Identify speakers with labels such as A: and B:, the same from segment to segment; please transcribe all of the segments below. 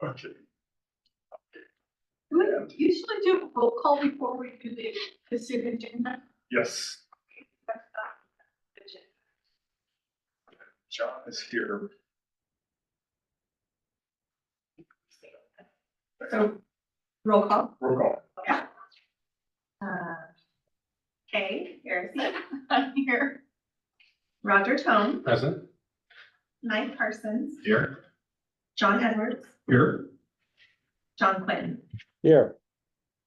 A: Okay.
B: We usually do a roll call before we do the consent agenda.
A: Yes, John is here.
B: So, roll call.
A: Roll call.
C: Kay Harrison,
B: I'm here.
C: Roger Tone,
D: Present.
C: Mike Parsons,
D: Here.
C: John Edwards,
D: Here.
C: John Quinn.
E: Here.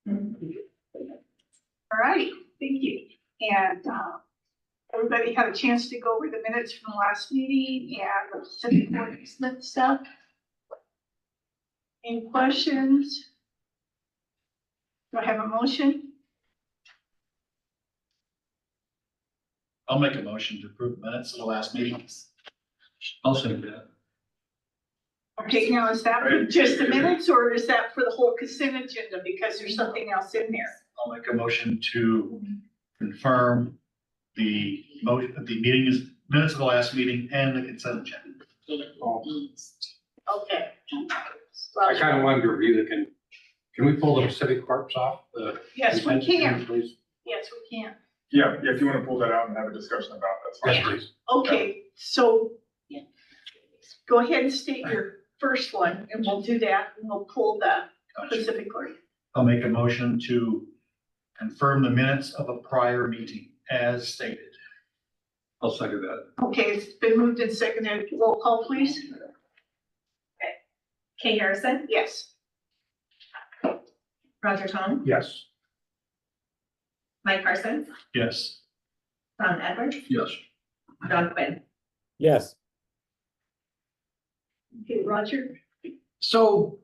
B: All right, thank you. And everybody had a chance to go over the minutes from the last meeting and the Pacific Court Smith stuff. Any questions? Do I have a motion?
F: I'll make a motion to approve the minutes of the last meeting. I'll second that.
B: Okay, now is that for just the minutes or is that for the whole consent agenda because there's something else in there?
F: I'll make a motion to confirm the minutes of the last meeting and the consent agenda.
B: Okay.
D: I kind of wanted to review can we pull the Pacific Corps off?
B: Yes, we can.
D: Please.
B: Yes, we can.
A: Yeah, if you want to pull that out and have a discussion about that.
D: Yes, please.
B: Okay, so go ahead and state your first one and we'll do that and we'll pull the
F: Gotcha.
B: Pacific Court.
F: I'll make a motion to confirm the minutes of a prior meeting as stated.
D: I'll second that.
B: Okay, it's been moved and seconded. Roll call, please.
C: Kay Harrison,
B: Yes.
C: Roger Tone,
D: Yes.
C: Mike Parsons,
F: Yes.
C: John Edwards,
D: Yes.
C: John Quinn.
E: Yes.
B: Okay, Roger.
D: So,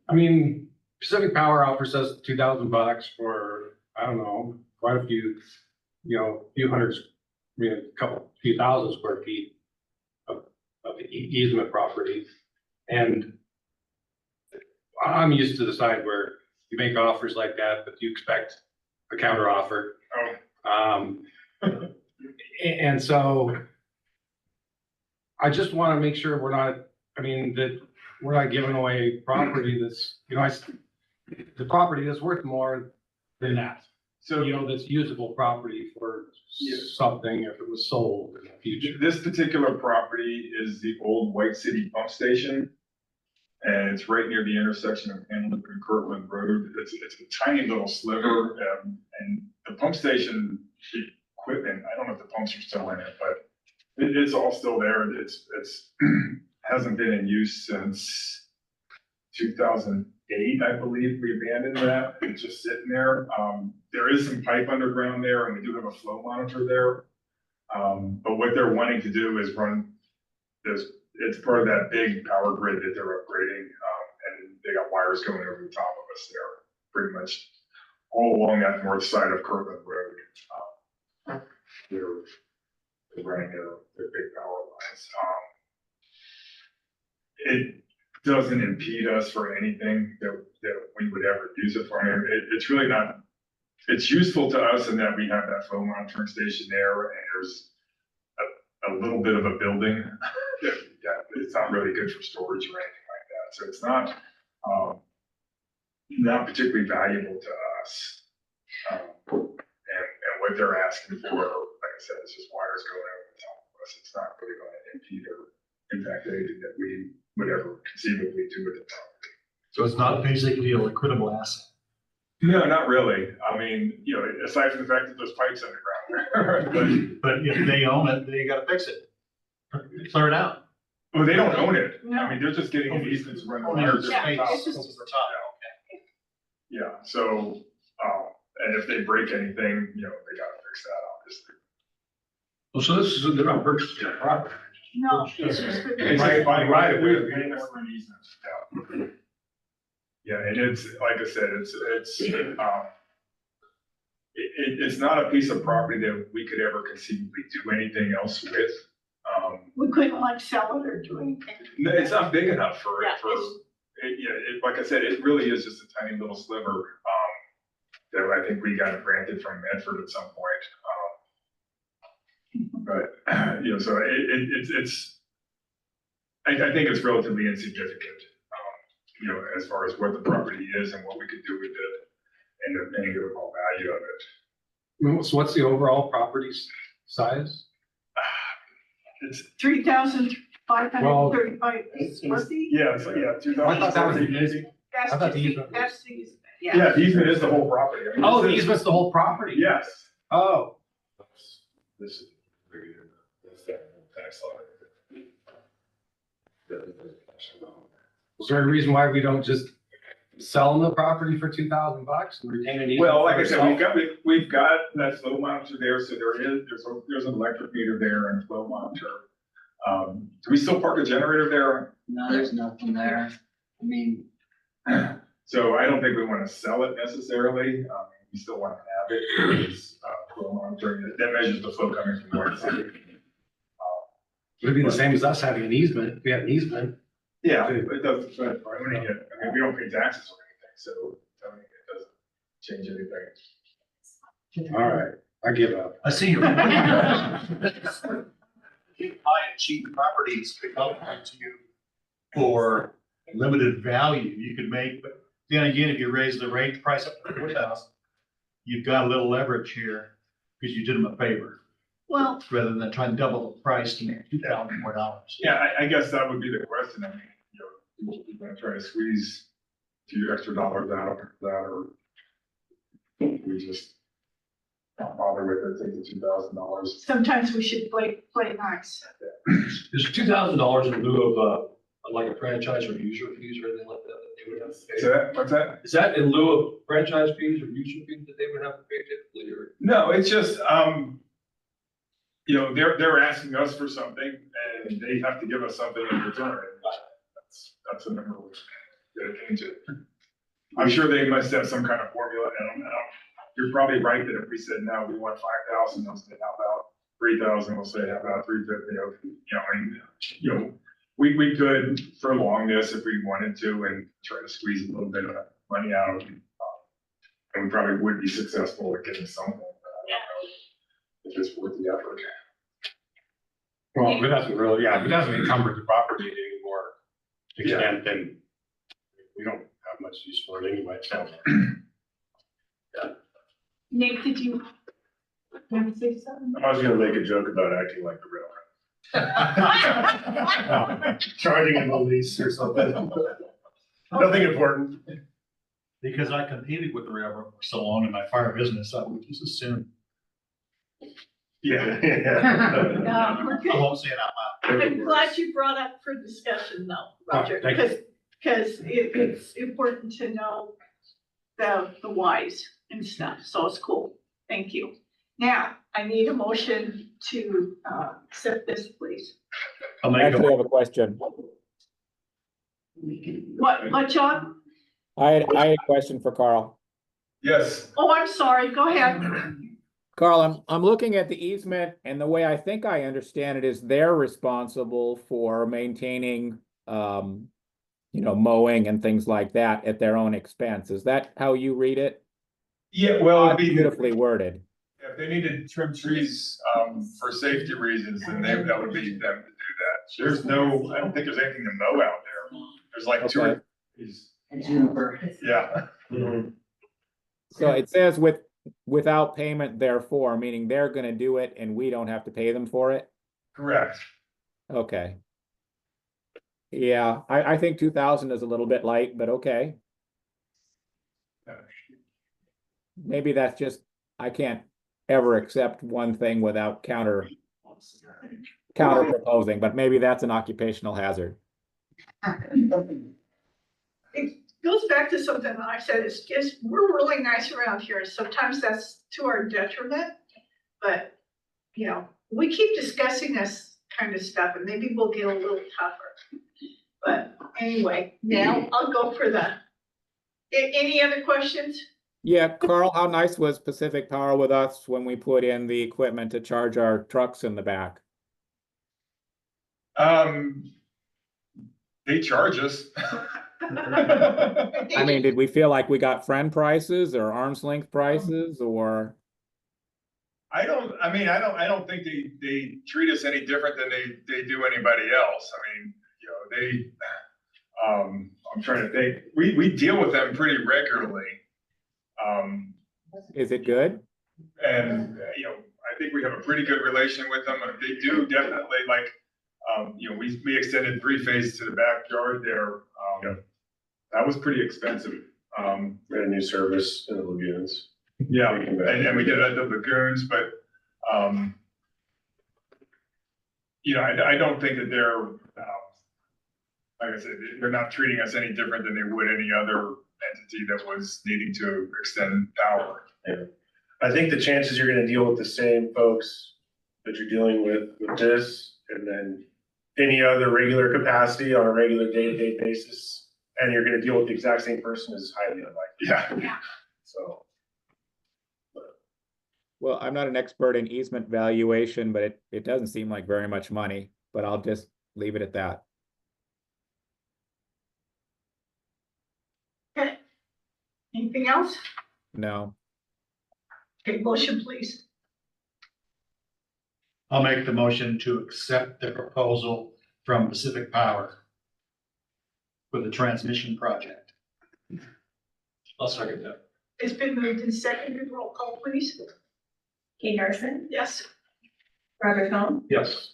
D: I mean, Pacific Power offers us $2,000 for, I don't know, quite a few, few hundred, few thousand square feet of easement property. And I'm used to the side where you make offers like that, but you expect a counter offer. And so I just want to make sure that we're not giving away property that's, the property that's worth more than that.
A: So
D: That's usable property for
A: Yeah.
D: something if it was sold in the future.
A: this particular property is the old White City pump station. And it's right near the intersection of Hamilton and Kirtland Road. It's a tiny little sliver, and the pump station equipment, I don't know if the pumps are still in it, but it's all still there. It's hasn't been in use since 2008, I believe. We abandoned that. It's just sitting there. There is some pipe underground there, and we do have a flow monitor there. But what they're wanting to do is run this. It's part of that big power grid that they're upgrading, and they got wires going over the top of us there, pretty much all along that north side of Kirtland Road. They're running their big power lines. It doesn't impede us for anything that we would ever use it for. I mean, it's really not. It's useful to us in that we have that flow monitoring station there, and there's a little bit of a building. It's not really good for storage or anything like that. So it's not particularly valuable to us. And what they're asking for, like I said, is just wires going over the top of us. It's not really going to impede or impact anything that we would ever conceivably do with the property.
F: So it's not basically a liquidable asset.
A: No, not really. I mean, aside from the fact that there's pipes underground.
F: But if they own it, they gotta fix it. Clear it out.
A: Well, they don't own it.
B: No.
A: I mean, they're just getting an easement to run the
F: Oh,
A: wires.
B: yeah,
A: over the top.
B: it's just-
F: Over top.
A: Yeah, so, and if they break anything, they gotta fix that, obviously.
D: Well, so this is, they're not purchasing a property.
B: No, it's just for
A: It's
B: the.
A: by right of way, we're paying for an easement. Yeah, and it's, like I said, it's not a piece of property that we could ever conceivably do anything else with.
B: We couldn't like sell it or do anything.
A: No, it's not big enough for
B: Yeah,
A: it, like I said, it really is just a tiny little sliver, that I think we got granted from Medford at some point. But, so I think it's relatively insignificant. you know, as far as what the property is and what we could do with it and the overall value of it.
D: So what's the overall property size?
A: It's,
B: 3,535 square feet?
A: yeah, it's like, yeah, two
D: I thought that was
A: thousand.
D: the easement.
B: That's
D: I thought the
B: just
D: easement was-
B: that's the easement,
A: Yeah, the easement is the whole property. I mean,
D: Oh, the
A: this is-
D: easement's the whole property?
A: Yes.
D: Oh,
A: This is. That's that tax law.
D: is there a reason why we don't just sell them the property for $2,000 and retain an easement?
A: Well, like
D: for
A: I said,
D: ourselves?
A: we've got that flow monitor there, so there's an electric meter there and a flow monitor. Do we still park a generator there?
E: No, there's nothing there. I mean,
A: So I don't think we wanna sell it necessarily, we still wanna have it, because, flow monitoring, that measures the flow coming from North City.
D: It'd be the same as us having an easement. If we had an easement.
A: Yeah, it does, but owning it, I mean, we don't pay taxes or anything, so owning it doesn't change anything.
D: All right, I give up.
F: I see your. High and cheap properties could help to you for limited value you could make, but then again, if you raise the rate price up to 4,000, you've got a little leverage here because you did them a favor
B: Well,
F: rather than trying to double the price to make $2,000 more.
A: Yeah, I guess that would be the question, I mean, you know, you're gonna try to squeeze a few extra dollars out of that, or we just not bother with it, take the $2,000.
B: sometimes we should play nice.
G: Is $2,000 in lieu of, like a franchise or user fees or anything like that that they would have to
A: Is
G: pay?
A: that, what's that?
G: Is that in lieu of franchise fees or user fees that they would have to pay typically, or?
A: No, it's just, you know, they're asking us for something and they have to give us something in return. That's a number we're getting into. I'm sure they must have some kind of formula, and you're probably right that if we said, no, we want 5,000, they'll say, how about 3,000, we'll say, how about 350, you know, and, you know, we could prolong this if we wanted to and try to squeeze a little bit of money out of it. And we probably would be successful at getting something, but I don't know if it's worth the effort.
D: Well, if it doesn't really, yeah, if it doesn't encumber the property to any more extent, then we don't have much use for it anyway, so.
B: Nate, did you want to say something?
A: I was gonna make a joke about acting like the railroad.
F: Charging him a lease or something.
A: Nothing important.
F: Because I competed with the railroad for so long in my fire business, I would just assume.
A: Yeah.
B: No, we're
F: I
B: good.
F: won't say it out loud.
B: I'm glad you brought up for discussion though, Roger,
D: thank you.
B: because it's important to know the whys and stuff, so it's cool. Thank you. Now, I need a motion to accept this, please.
F: I'll
H: I
F: make
H: actually
F: a,
H: have a question.
B: What, John?
H: I had a question for Carl.
A: Yes.
B: Oh, I'm sorry, go ahead.
H: Carl, I'm looking at the easement and the way I think I understand it is they're responsible for maintaining, mowing and things like that at their own expense. Is that how you read it?
A: Yeah, well, it'd be,
H: Beautifully worded.
A: if they need to trim trees, for safety reasons, then that would be them to do that. There's no, I don't think there's anything to mow out there. There's like two
H: Okay.
A: or trees.
E: Juniper.
A: Yeah.
H: So it says without payment therefore, meaning they're gonna do it and we don't have to pay them for it?
A: Correct.
H: Okay. Yeah, I think 2,000 is a little bit light, but okay. Maybe that's just, I can't ever accept one thing without counter proposing, but maybe that's an occupational hazard.
B: It goes back to something that I said, it's just, we're really nice around here, sometimes that's to our detriment. But, you know, we keep discussing this kind of stuff and maybe we'll get a little tougher. But anyway, now I'll go for any other questions?
H: Yeah, Carl, how nice was Pacific Power with us when we put in the equipment to charge our trucks in the back?
A: They charge us.
H: I mean, did we feel like we got friend prices or arm's length prices or?
A: I don't think they treat us any different than they do anybody else. I mean, you know, I'm trying to think, we deal with them pretty regularly.
H: Is it good?
A: And, I think we have a pretty good relation with them, and they do definitely like, we extended 3-phase to the backyard there. That was pretty expensive.
I: We had a new service in the lagoons.
A: Yeah, and we did it at the lagoons, but, I don't think that they're, like I said, they're not treating us any different than they would any other entity that was needing to extend power.
I: I think the chances you're gonna deal with the same folks that you're dealing with this, and then any other regular capacity on a regular day-to-day basis, and you're gonna deal with the exact same person is highly unlikely.
A: Yeah.
I: So,
H: Well, I'm not an expert in easement valuation, but it doesn't seem like very much money, but I'll just leave it at that.
B: Okay. Anything else?
H: No.
B: Okay, motion, please.
F: I'll make the motion to accept the proposal from Pacific Power for the transmission project.
G: I'll second that.
B: It's been moved and seconded. Roll call, please.
C: Kate Harrison,
B: Yes.
C: Roger Cone,
G: Yes.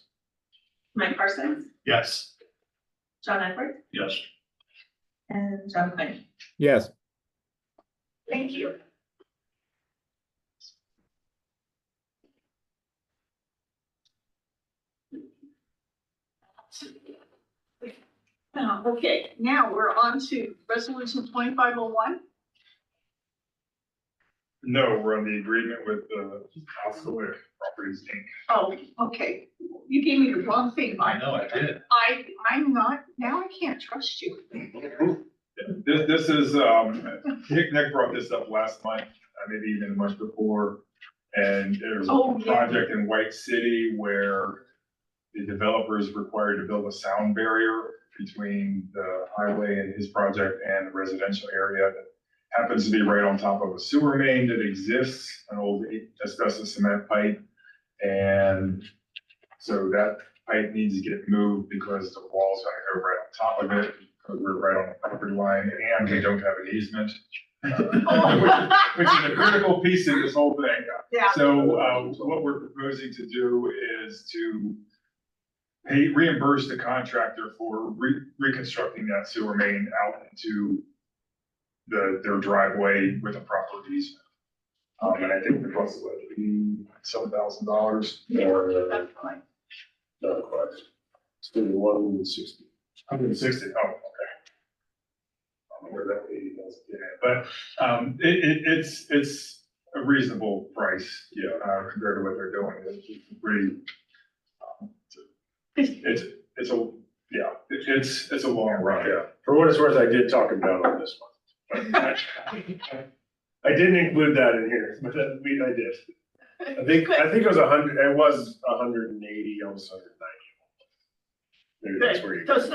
C: Mike Parsons,
F: Yes.
C: John Edwards,
G: Yes.
C: and John Quinn.
H: Yes.
B: Thank you. Okay, now we're on to resolution 2501.
A: No, we're on the agreement with the Alcoa Properties Inc.
B: Oh, okay. You gave me the wrong thing,
F: I
B: Mike.
F: know, I did.
B: I'm not, now I can't trust you.
A: This is, Nick brought this up last month, maybe even a month before. And there's a
B: Oh, yeah.
A: project in White City where the developer is required to build a sound barrier between the highway and his project and the residential area that happens to be right on top of a sewer main that exists, an old asbestos cement pipe. And so that pipe needs to get moved because the wall's gonna go right on top of it, because we're right on the property line, and we don't have an easement. Which is a critical piece of this whole thing.
B: Yeah.
A: So, what we're proposing to do is to reimburse the contractor for reconstructing that sewer main out into their driveway with a proper easement. And I think the cost would be $7,000.
B: That's fine.
I: not quite. It's been 160.
A: 160, oh, okay. I don't know where that 80,000 came in, but, it's a reasonable price, compared to what they're doing. It's pretty, it's a long run.
I: Yeah, for what it's worth, I did talk about on this one. I didn't include that in here, but I did. I think it was 100, it was 180, almost 190. Maybe that's where you.
B: Those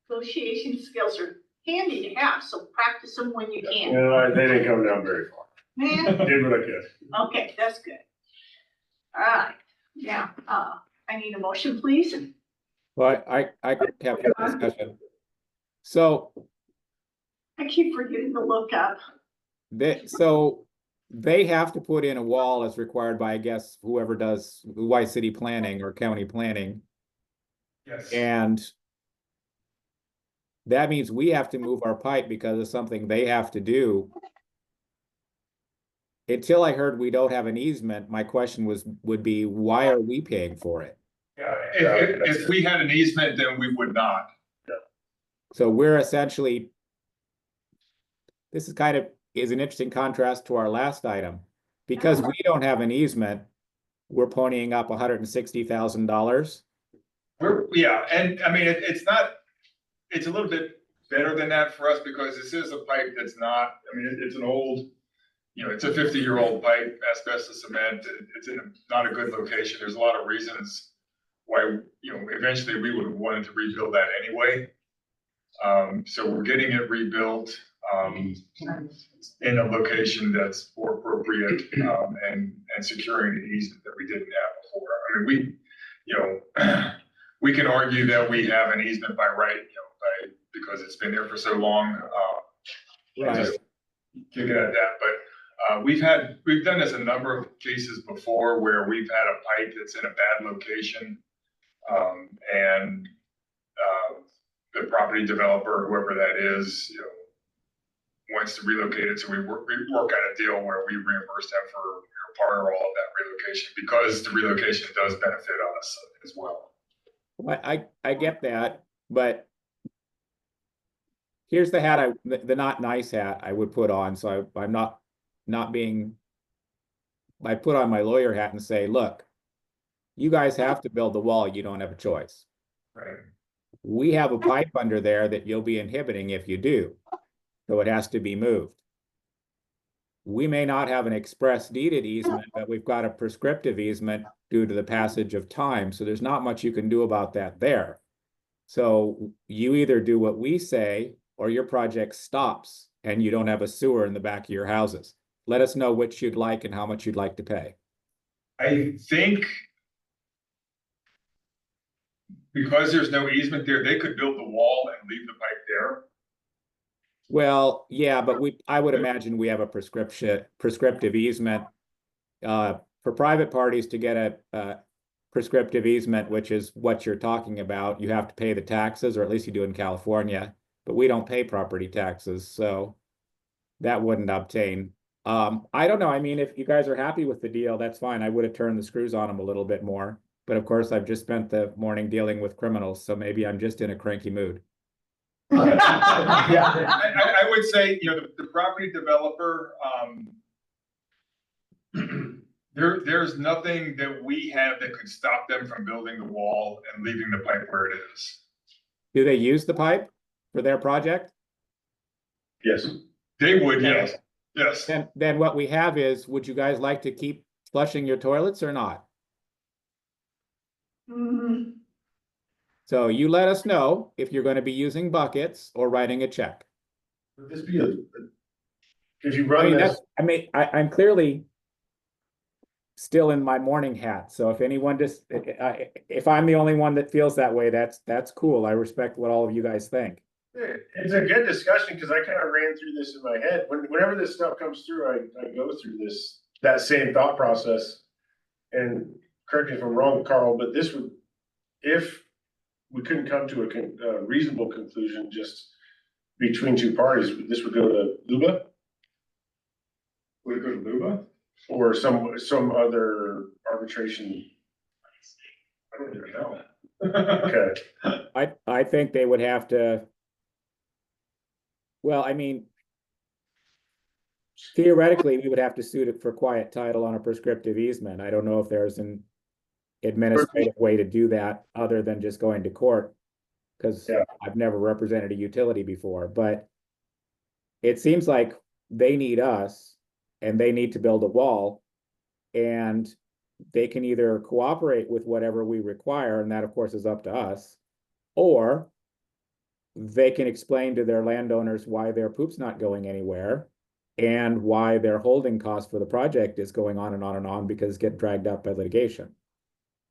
B: negotiation skills are handy to have, so practice them when you can.
I: They didn't come down very far.
B: Man,
I: I did what I could.
B: okay, that's good. All right, now, I need a motion, please.
H: Well, I could have a discussion. So
B: I keep forgetting to look up.
H: they have to put in a wall as required by, I guess, whoever does White City planning or county planning.
A: Yes.
H: And that means we have to move our pipe because of something they have to do. Until I heard we don't have an easement, my question would be, why are we paying for it?
A: Yeah, if we had an easement, then we would not.
H: So we're essentially, this is an interesting contrast to our last item. Because we don't have an easement, we're ponying up $160,000.
A: And I mean, it's a little bit better than that for us because this is a pipe that's not, it's an old, it's a 50-year-old pipe, asbestos cement. It's in not a good location. There's a lot of reasons why, eventually we would have wanted to rebuild that anyway. So we're getting it rebuilt, in a location that's more appropriate, and securing the easement that we didn't have before. We can argue that we have an easement by right, because because it's been there for so long,
H: Right.
A: just kicking at that, but, we've done this a number of cases before where we've had a pipe that's in a bad location. And, the property developer, whoever that is, you know, wants to relocate it, so we work out a deal where we reimburse them for, you know, part or all of that relocation, because the relocation does benefit us as well.
H: I get that, but here's the hat the not nice hat I would put on, so I'm not being, I put on my lawyer hat and say, look, you guys have to build the wall, you don't have a choice.
A: Right.
H: We have a pipe under there that you'll be inhibiting if you do, so it has to be moved. We may not have an express deeded easement, but we've got a prescriptive easement due to the passage of time, so there's not much you can do about that there. So you either do what we say, or your project stops and you don't have a sewer in the back of your houses. Let us know which you'd like and how much you'd like to pay.
A: I think because there's no easement there, they could build the wall and leave the pipe there.
H: Well, yeah, but I would imagine we have a prescriptive easement. For private parties to get a prescriptive easement, which is what you're talking about, you have to pay the taxes, or at least you do in California, but we don't pay property taxes, so that wouldn't obtain. I don't know, I mean, if you guys are happy with the deal, that's fine. I would have turned the screws on them a little bit more, but of course, I've just spent the morning dealing with criminals, so maybe I'm just in a cranky mood.
A: Yeah, I would say, you know, the property developer, there's nothing that we have that could stop them from building the wall and leaving the pipe where it is.
H: Do they use the pipe for their project?
I: Yes.
A: They would, yes, yes.
H: Then what we have is, would you guys like to keep flushing your toilets or not?
B: Mhm.
H: So you let us know if you're going to be using buckets or writing a check.
I: Would this be if you
H: I
I: run
H: mean,
I: this,
H: I'm clearly still in my morning hat. So if anyone just, if I'm the only one that feels that way, that's cool. I respect what all of you guys think.
I: it's a good discussion, because I kind of ran through this in my head. Whenever this stuff comes through, I go through that same thought process. And correct me if I'm wrong, Carl, but this would, if we couldn't come to a reasonable conclusion just between two parties, this would go to LUBA
A: Would it go to Luba?
I: or some other arbitration.
A: I don't even know.
I: Okay,
H: I think they would have to. Well, I mean, theoretically, we would have to suit it for quiet title on a prescriptive easement. I don't know if there's an administrative way to do that other than just going to court, because
I: Yeah.
H: I've never represented a utility before, but it seems like they need us and they need to build a wall, and they can either cooperate with whatever we require, and that of course is up to us, or they can explain to their landowners why their poop's not going anywhere and why their holding cost for the project is going on and on and on because it's getting dragged out by litigation.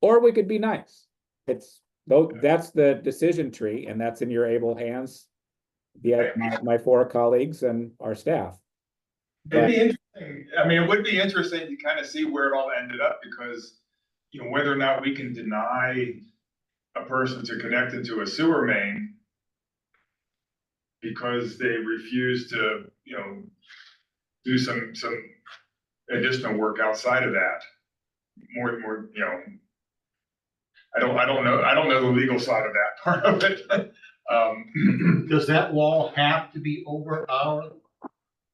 H: Or we could be nice. That's the decision tree, and that's in your able hands. Yeah, my four colleagues and our staff.
A: It'd be interesting, I mean, it would be interesting to kind of see where it all ended up, because, you know, whether or not we can deny a person to connect into a sewer main because they refuse to, you know, do some additional work outside of that. More, you know, I don't know the legal side of that part of it.
F: Does that wall have to be over our?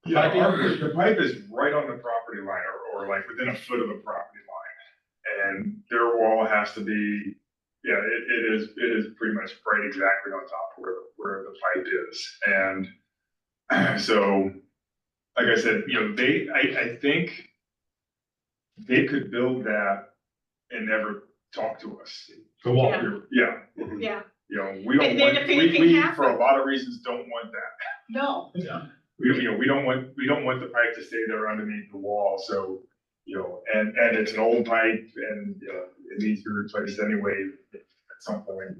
A: Yeah, the pipe is right on the property line, or like within a foot of the property line. And their wall has to be, yeah, it is pretty much right exactly on top of where the pipe is. And so, like I said, you know, I think they could build that and never talk to us.
G: The wall.
A: Yeah,
B: Yeah,
A: you know, we don't
B: And then
A: want,
B: if anything
A: we, for a
B: happened-
A: lot of reasons, don't want that.
B: no,
A: We don't want the pipe to stay there underneath the wall, so, you know, and it's an old pipe, and, it needs to be replaced anyway. some point.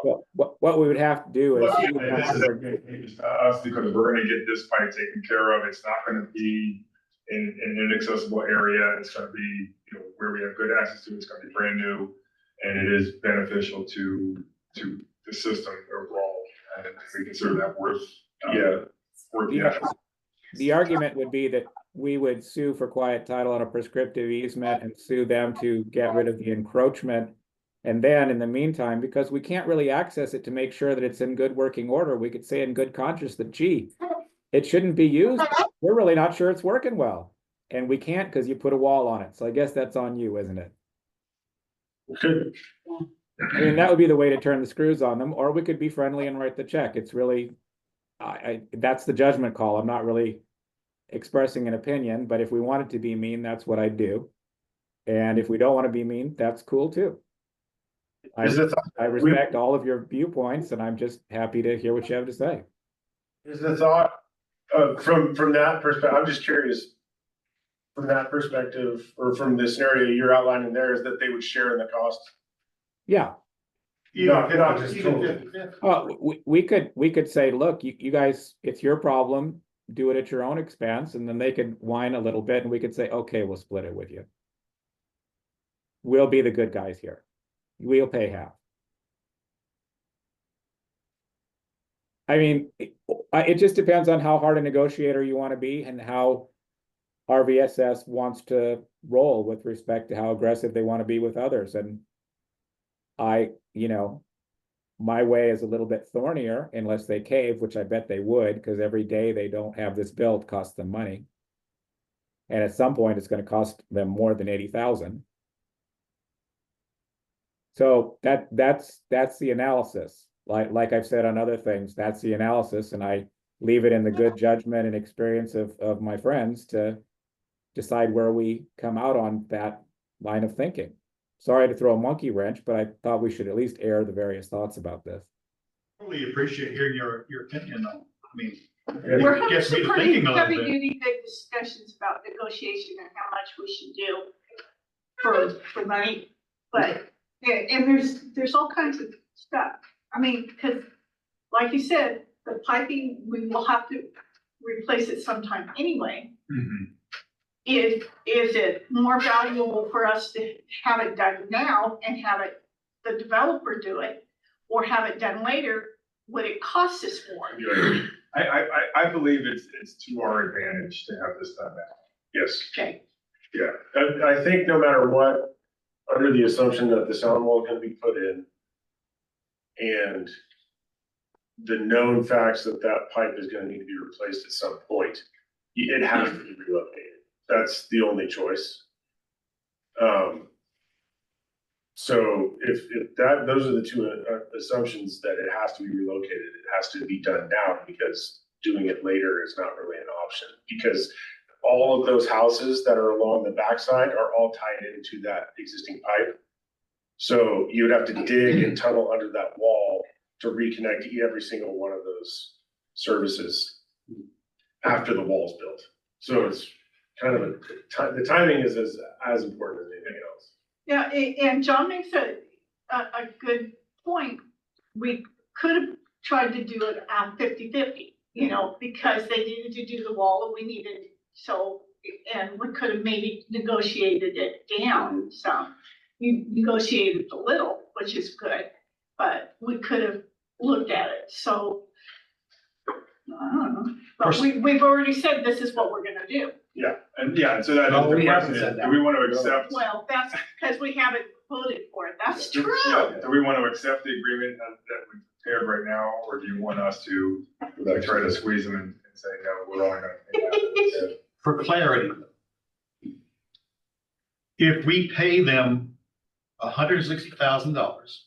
H: Well, what we would have to do is.
A: But this is us, because we're gonna get this pipe taken care of. It's not gonna be in an inaccessible area. It's gonna be, where we have good access to. It's gonna be brand new. And it is beneficial to the system overall. And we consider that worth, worth the effort.
H: The argument would be that we would sue for quiet title on a prescriptive easement and sue them to get rid of the encroachment. And then in the meantime, because we can't really access it to make sure that it's in good working order, we could say in good conscience that, gee, it shouldn't be used. We're really not sure it's working well. And we can't because you put a wall on it. So I guess that's on you, isn't it?
I: Good.
H: I mean, that would be the way to turn the screws on them, or we could be friendly and write the check. It's really, that's the judgment call. I'm not really expressing an opinion, but if we wanted to be mean, that's what I'd do. And if we don't want to be mean, that's cool too. I respect all of your viewpoints, and I'm just happy to hear what you have to say.
I: Is the thought, from that perspective, I'm just curious, from that perspective, or from the scenario you're outlining there, is that they would share in the cost?
H: Yeah.
I: Not just totally.
H: We could say, look, you guys, it's your problem, do it at your own expense, and then they could whine a little bit, and we could say, okay, we'll split it with you. We'll be the good guys here. We'll pay half. I mean, it just depends on how hard a negotiator you want to be and how RVSS wants to roll with respect to how aggressive they want to be with others. And my way is a little bit thornier unless they cave, which I bet they would, because every day they don't have this built costs them money. And at some point, it's going to cost them more than 80,000. So that's the analysis. Like I've said on other things, that's the analysis, and I leave it in the good judgment and experience of my friends to decide where we come out on that line of thinking. Sorry to throw a monkey wrench, but I thought we should at least air the various thoughts about this.
F: Totally appreciate hearing your opinion though. I mean,
B: We're
F: it
B: having
F: gets me
B: some
F: to
B: pretty
F: thinking a little
B: heavy
F: bit.
B: duty big discussions about negotiation and how much we should do for money. But, and there's all kinds of stuff. I mean, because like you said, the piping, we will have to replace it sometime anyway.
A: Mhm.
B: Is it more valuable for us to have it done now and have the developer do it, or have it done later? Would it cost us more?
A: I believe it's to our advantage to have this done now. Yes,
B: Okay,
A: yeah.
I: I think no matter what, under the assumption that the sound wall can be put in, and the known facts that that pipe is gonna need to be replaced at some point, it has to be relocated. That's the only choice. So if those are the two assumptions, that it has to be relocated, it has to be done now, because doing it later is not really an option. Because all of those houses that are along the backside are all tied into that existing pipe. So you would have to dig and tunnel under that wall to reconnect every single one of those services after the wall's built. So it's kind of the timing is as important as anything else.
B: yeah, and John makes a good point. We could have tried to do it 50-50, because they needed to do the wall and we needed, and we could have maybe negotiated it down some. You negotiated a little, which is good, but we could have looked at it, so. I don't know, but we've already said this is what we're gonna do.
A: Yeah, and so that
G: No,
A: is
G: we
A: the
G: haven't
A: question,
G: said
A: is,
G: that.
A: do we want to accept?
B: Well, that's because we haven't voted for it, that's
A: Yeah,
B: true.
A: do we want to accept the agreement that we prepared right now, or do you want us to try to squeeze them and say, no, we're only gonna pay that?
F: For clarity, if we pay them $160,000,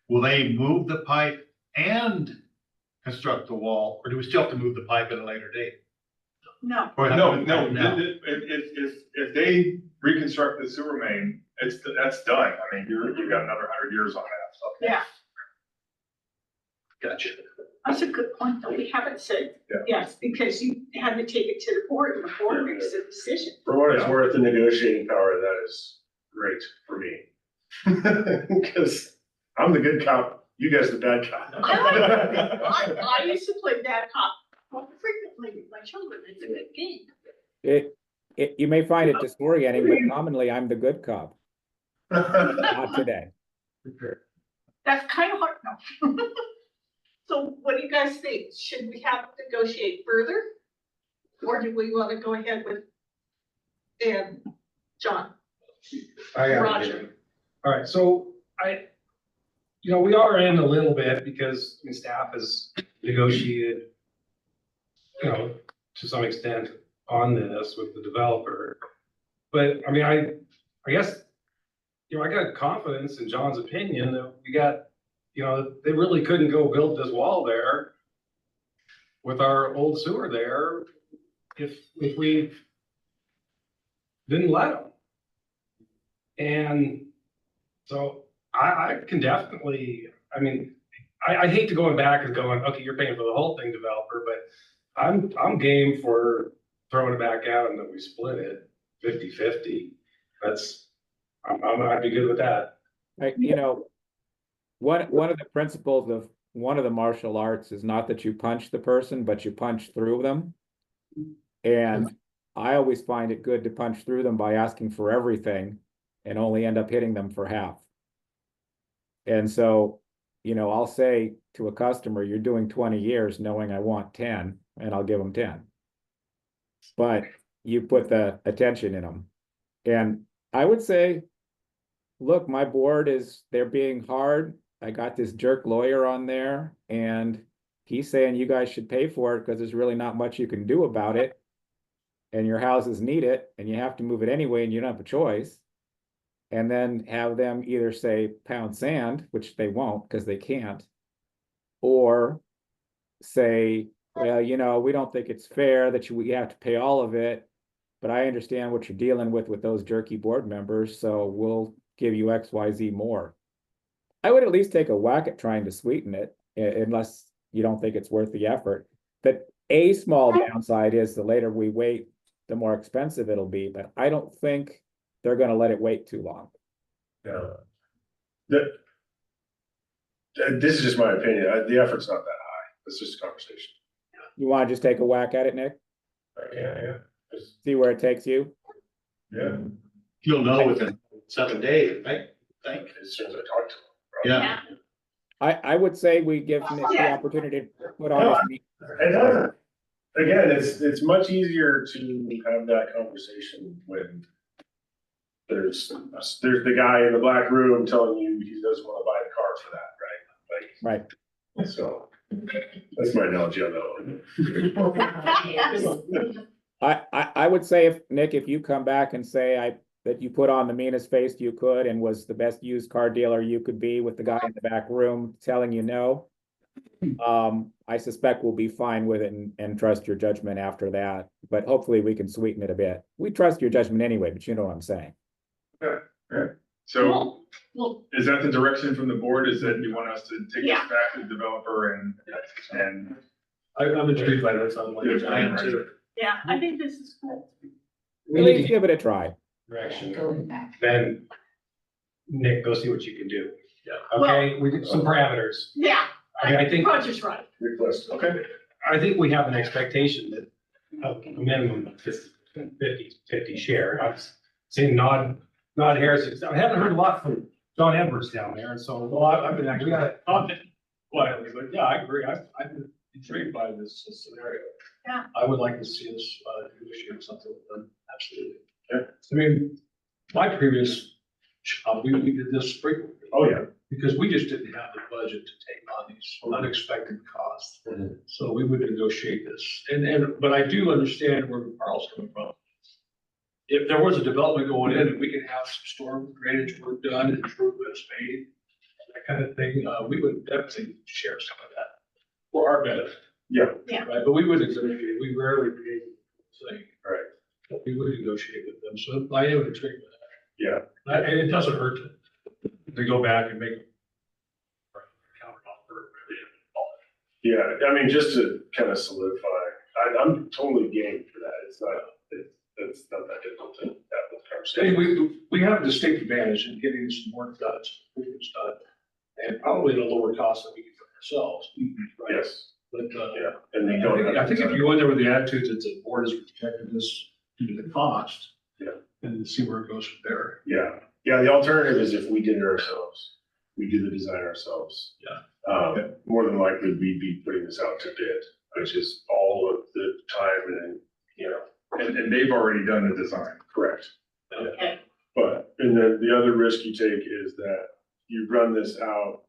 F: will they move the pipe and construct the wall, or do we still have to move the pipe at a later date?
B: No,
F: Or have
A: No,
F: to-
A: no, if they reconstruct the sewer main, that's done. I mean, you've got another 100 years on that, so.
B: yeah,
G: Gotcha.
B: that's a good point, though, we haven't said
A: Yeah.
B: yes, because you had to take it to the board, and the board makes the decision.
I: For what it's worth, the negotiating power, that is great for me. Because I'm the good cop, you guys the bad cop.
B: I used to play bad cop more frequently with my children. It's a good game.
H: You may find it disorienting, but commonly I'm the good cop, not today.
B: That's kind of hard now. So what do you guys think? Should we have to negotiate further? Or do we want to go ahead with John?
D: I got it.
B: Roger.
D: All right, so we are in a little bit because staff has negotiated, to some extent on this with the developer. But I mean, I guess, I got confidence in John's opinion that we got, they really couldn't go build this wall there with our old sewer there if we didn't let them. And so I can definitely, I hate to going back and going, okay, you're paying for the whole thing, developer, but I'm game for throwing it back out and that we split it 50-50. I'd be good with that.
H: One of the principles of one of the martial arts is not that you punch the person, but you punch through them. And I always find it good to punch through them by asking for everything and only end up hitting them for half. And so, I'll say to a customer, you're doing 20 years knowing I want 10, and I'll give them 10. But you put the attention in them. And I would say, look, my board they're being hard. I got this jerk lawyer on there, and he's saying you guys should pay for it because there's really not much you can do about it. And your houses need it, and you have to move it anyway, and you don't have a choice. And then have them either say pound sand, which they won't because they can't, or say, well, we don't think it's fair that we have to pay all of it, but I understand what you're dealing with those jerky board members, so we'll give you XYZ more. I would at least take a whack at trying to sweeten it, unless you don't think it's worth the effort. But a small downside is the later we wait, the more expensive it'll be, but I don't think they're gonna let it wait too long.
I: No. This is just my opinion, the effort's not that high, it's just a conversation.
H: You wanna just take a whack at it, Nick?
I: Yeah.
H: See where it takes you?
I: Yeah,
F: You'll know within 7 days, right? Think.
I: as soon as I talk to them.
F: Yeah.
H: I would say we give Nick the opportunity to put on his.
I: And again, it's much easier to have that conversation when there's the guy in the black room telling you he doesn't want to buy the car for that, right? Like,
H: Right.
I: so that's my analogy on that one.
H: I would say if you come back and say that you put on the meanest face you could and was the best used car dealer you could be with the guy in the back room telling you no, I suspect we'll be fine with it and trust your judgment after that. But hopefully we can sweeten it a bit. We trust your judgment anyway, but you know what I'm saying.
A: So
B: Well,
A: is that the direction from the board? Is that you want us to take this
B: Yeah.
A: back to the developer and
G: I'm intrigued by that, sounds like a giant too.
B: yeah, I think this is cool.
D: We
H: At
D: need
H: least
D: to
H: give it a try.
D: direction. Then Nick, go see what you can do.
G: Yeah.
D: Okay, we did some parameters.
B: Yeah,
D: I think
B: Roger's right.
I: Request, okay.
D: I think we have an expectation that of a minimum of 50 share. I've seen nod hairs. I haven't heard a lot from John Edwards down there, and so, I've been actually got it quietly, but yeah, I agree. I've been intrigued by this scenario.
B: Yeah.
D: I would like to see us negotiate something with them, absolutely.
I: Yeah.
D: I mean, my previous job, we did this frequently.
I: Oh, yeah.
D: Because we just didn't have the budget to take on these unexpected costs. So we would negotiate this. But I do understand where Carl's coming from. If there was a development going in and we could have some storm drainage work done, improvements made, that kind of thing, we would definitely share some of that for our benefit.
I: Yeah.
B: Yeah.
D: Right, but we would negotiate, we rarely pay thing.
I: Right.
D: But we would negotiate with them, so I am intrigued with that.
I: Yeah.
D: And it doesn't hurt to go back and make a counter offer.
I: Yeah, I mean, just to kind of solidify, I'm totally game for that. It's not that difficult to have this
D: I
I: conversation.
D: mean, we have a distinct advantage in getting some work done, some improvements done.
G: and probably at a lower cost than we can for ourselves. Right?
I: Yes,
G: But,
I: yeah, and you don't have.
G: I think if you go in there with the attitude that the board has rejected this due to the cost.
I: Yeah.
G: And see where it goes from there.
I: Yeah, yeah, the alternative is if we did it ourselves, we do the design ourselves.
G: Yeah.
I: More than likely, we'd be putting this out to bid, which is all of the time and, you know,
A: And they've already done the design.
I: correct.
C: Okay.
I: But, and then the other risk you take is that you run this out,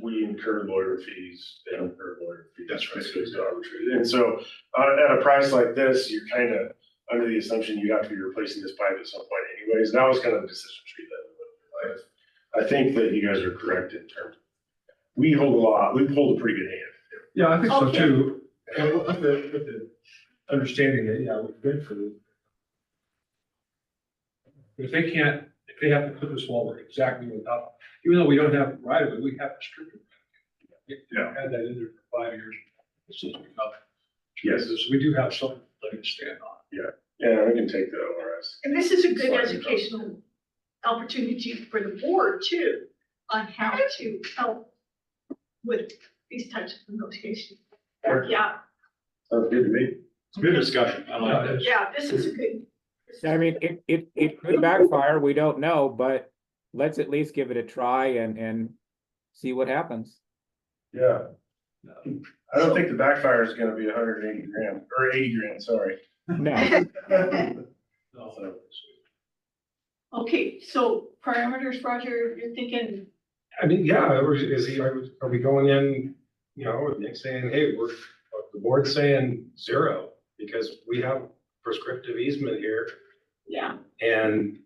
I: we incur lawyer fees, they incur lawyer fees.
G: That's right.
I: This goes to arbitration. And so, at a price like this, you're kind of under the assumption you have to be replacing this pipe at some point anyways. That was kind of the decision tree that I think that you guys are correct in terms. We hold a pretty good hand.
G: Yeah, I think so
C: Okay.
G: too. And with the understanding that, yeah, we're good for the. If they have to put this wall exactly without, even though we don't have right of way, we have restricted.
A: Yeah.
G: Had that in there for 5 years. This is enough.
I: Yes.
G: So we do have some leg to stand on.
I: Yeah, we can take the ORS.
B: And this is a good
I: Sorry.
B: educational opportunity for the board too, on how to help with these types of negotiations. Yeah,
I: Sounds good to me.
F: It's a good discussion. I like that.
B: yeah, this is a good.
H: I mean, it could backfire, we don't know, but let's at least give it a try and see what happens.
I: Yeah. I don't think the backfire is gonna be 180 grand, or 80 grand, sorry.
H: No,
G: So,
B: Okay, so parameters, Roger, you're thinking,
D: I mean, yeah, or are we going in, you know, with Nick saying, hey, the board's saying 0 because we have prescriptive easement here
B: yeah,
D: and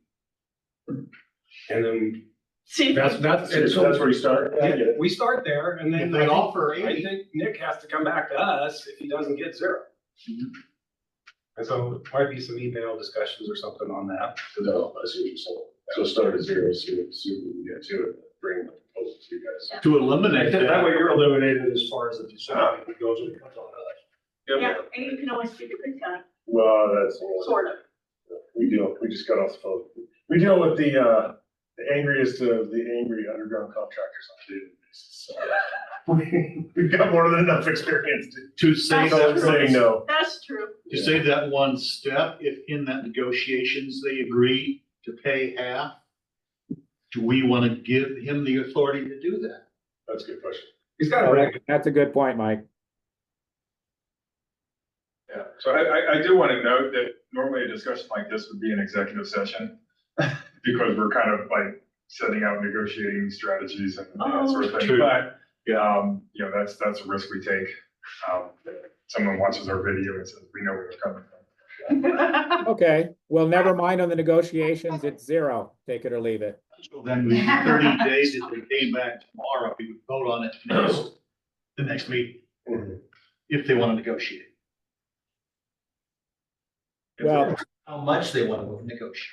D: then
B: see,
D: that's, and so
I: That's where you start. I get it.
D: we start there and then
F: If they
D: I think-
F: offer
D: I
F: 80.
D: think Nick has to come back to us if he doesn't get 0. And so there might be some email discussions or something on that.
I: No, I see what you're saying. So start at 0, see what we can get to it, bring the proposal to you guys.
F: To eliminate
G: that way
F: that,
G: you're eliminated as far as the design goes when it comes on us.
B: yeah, and you can always be the good guy,
I: Well, that's,
B: sort of.
I: we just got off the phone. We deal with the angriest of the angry underground contractors on a daily basis. So we've got more than enough experience
F: to save
B: That's
F: that,
B: true.
I: saying no.
B: That's true.
F: to save that one step, if in that negotiations they agree to pay half, do we want to give him the authority to do that?
I: That's a good question.
D: He's got a
H: that's a good point, Mike.
A: Yeah, so I do want to note that normally a discussion like this would be an executive session because we're kind of like setting out negotiating strategies and that sort of thing.
F: True.
A: But, you know, that's a risk we take. Someone watches our video and says, we know where they're coming from.
H: Okay, well, never mind on the negotiations, it's 0, take it or leave it.
F: So then we 30 days, if they came back tomorrow, we would vote on it the next meeting, if they want to negotiate.
H: Well,
F: How much they want to negotiate.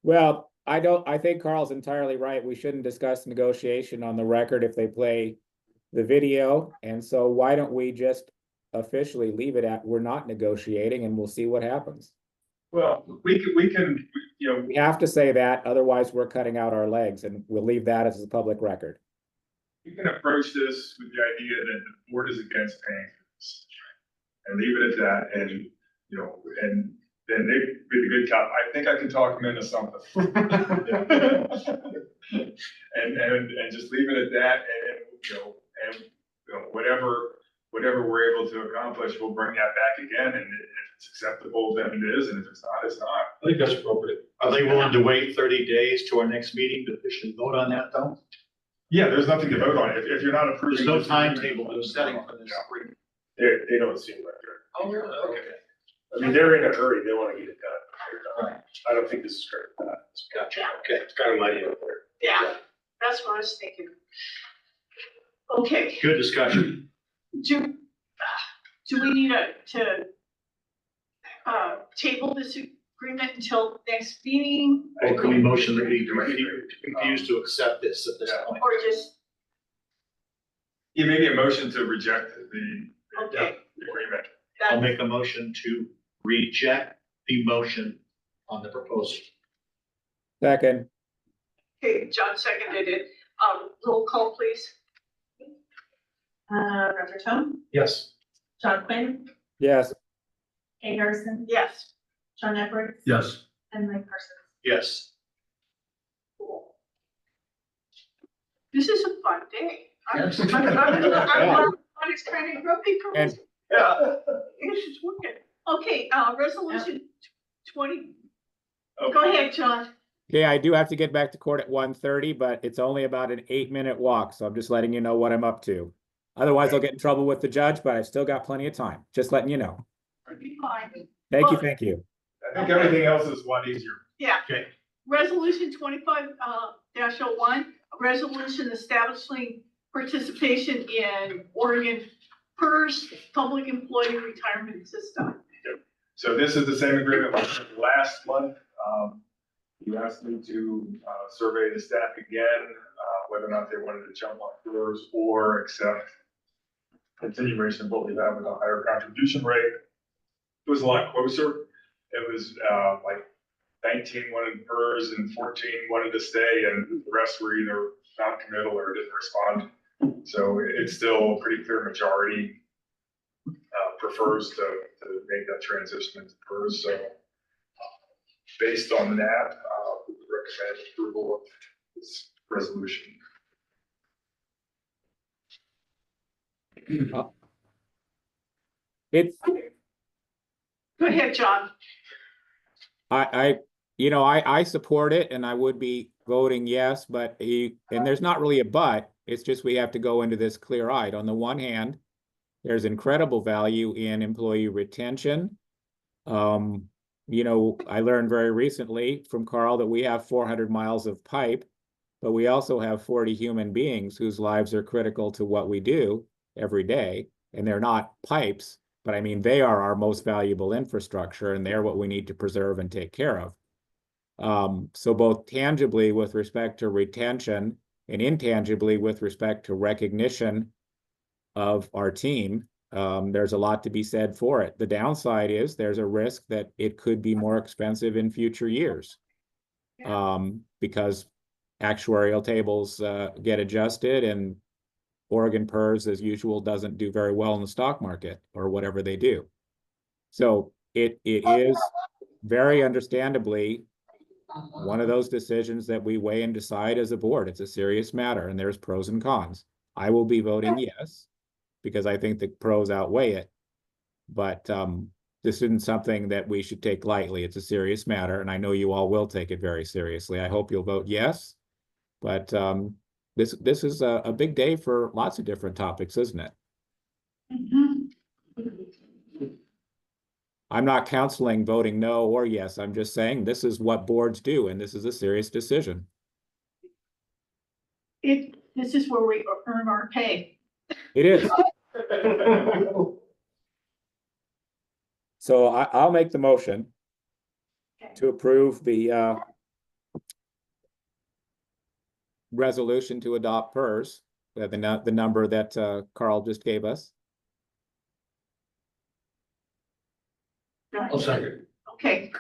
H: well, I think Carl's entirely right. We shouldn't discuss negotiation on the record if they play the video. And so why don't we just officially leave it at, we're not negotiating and we'll see what happens.
A: Well, we can, you know,
H: We have to say that, otherwise we're cutting out our legs and we'll leave that as a public record.
A: we can approach this with the idea that the board is against paying for this. And leave it at that and, you know, and then they be the good cop. I think I can talk them into something. And just leave it at that and whatever we're able to accomplish, we'll bring that back again. And if it's acceptable, then it is. And if it's not, it's not.
G: I think that's appropriate.
F: Are they willing to wait 30 days to our next meeting to officially vote on that though?
A: Yeah, there's nothing to vote on. If you're not approving.
F: There's no
A: this,
F: timetable they're setting for this.
I: They don't seem like they're.
G: Oh, really? Okay.
I: I mean, they're in a hurry. They want to get it done.
F: Right.
I: I don't think this is fair for that.
F: Gotcha,
B: Yeah.
F: okay.
D: It's kind of muddy out there.
B: Yeah, that's what I was thinking. Okay,
F: Good discussion.
B: do we need to table this agreement until next meeting?
F: Or can we motion that we refuse to accept this at this point?
B: Or just,
A: Yeah, maybe a motion to reject the
B: okay,
A: agreement.
F: I'll
B: that,
F: make a motion to reject the motion on the proposal.
H: Second,
B: okay, John seconded it. Roll call, please.
C: Roger Cone,
G: Yes.
C: John Quinn,
H: Yes,
C: Kay Harrison,
B: Yes.
C: John Edwards,
G: Yes.
C: and Mike Parsons.
F: Yes.
B: This is a fun day.
F: Yes.
B: I'm it's kind of grumpy.
H: And-
F: Yeah.
B: It's working. Okay, resolution 20.
A: Oh.
B: Go ahead, John.
H: okay, I do have to get back to court at 1:30, but it's only about an 8-minute walk, so I'm just letting you know what I'm up to. Otherwise, I'll get in trouble with the judge, but I've still got plenty of time, just letting you know.
B: Be fine.
H: Thank you, thank you.
A: I think everything else is one easier.
B: Yeah.
F: Okay.
B: Resolution 25-01, a resolution establishing participation in Oregon PERS, Public Employee Retirement System.
A: So this is the same agreement we did last month. You asked me to survey the staff again, whether or not they wanted to jump on PERS or accept continuation of what we have with a higher contribution rate. It was a lot closer. It was like 19 wanted PERS and 14 wanted to stay, and the rest were either non-committal or didn't respond. So it's still a pretty clear majority prefers to make that transition into PERS. So based on that, we would recommend approval of this resolution.
H: It's,
B: Go ahead, John.
H: I support it and I would be voting yes, but and there's not really a but, it's just we have to go into this clear-eyed. On the one hand, there's incredible value in employee retention. I learned very recently from Carl that we have 400 miles of pipe, but we also have 40 human beings whose lives are critical to what we do every day. And they're not pipes, but I mean, they are our most valuable infrastructure and they're what we need to preserve and take care of. So both tangibly with respect to retention and intangibly with respect to recognition of our team, there's a lot to be said for it. The downside is there's a risk that it could be more expensive in future years. Because actuarial tables get adjusted and Oregon PERS, as usual, doesn't do very well in the stock market or whatever they do. So it is very understandably one of those decisions that we weigh and decide as a board. It's a serious matter and there's pros and cons. I will be voting yes, because I think the pros outweigh it. But this isn't something that we should take lightly. It's a serious matter, and I know you all will take it very seriously. I hope you'll vote yes. But this is a big day for lots of different topics, isn't it? I'm not counseling voting no or yes. I'm just saying this is what boards do, and this is a serious decision.
B: This is where we earn our pay.
H: It is. So I'll make the motion to approve the resolution to adopt PERS, the number that Carl just gave us.
G: I'll second.
B: Okay,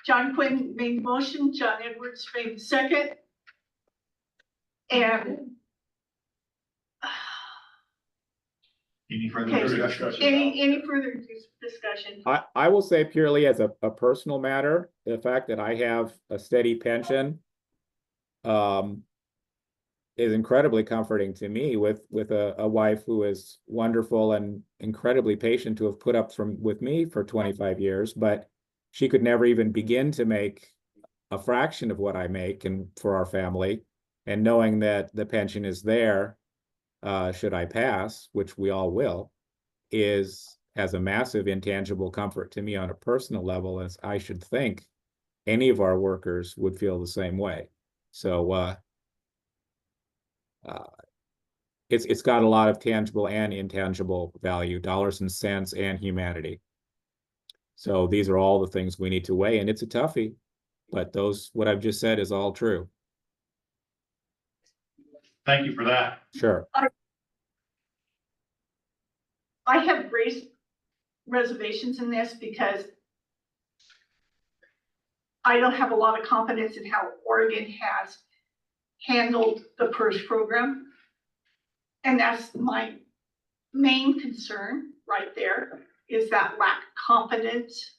B: John Quinn made the motion, John Edwards made the second. And
F: Any further
B: Okay.
F: discussion?
B: any further discussion?
H: I will say purely as a personal matter, the fact that I have a steady pension is incredibly comforting to me with a wife who is wonderful and incredibly patient to have put up with me for 25 years, but she could never even begin to make a fraction of what I make and for our family. And knowing that the pension is there, should I pass, which we all will, has a massive intangible comfort to me on a personal level, as I should think any of our workers would feel the same way. So it's got a lot of tangible and intangible value, dollars and cents and humanity. So these are all the things we need to weigh, and it's a toughie, but what I've just said is all true.
F: Thank you for that.
H: Sure.
B: I have raised reservations in this because I don't have a lot of confidence in how Oregon has handled the PERS program. And that's my main concern right there, is that lack of confidence.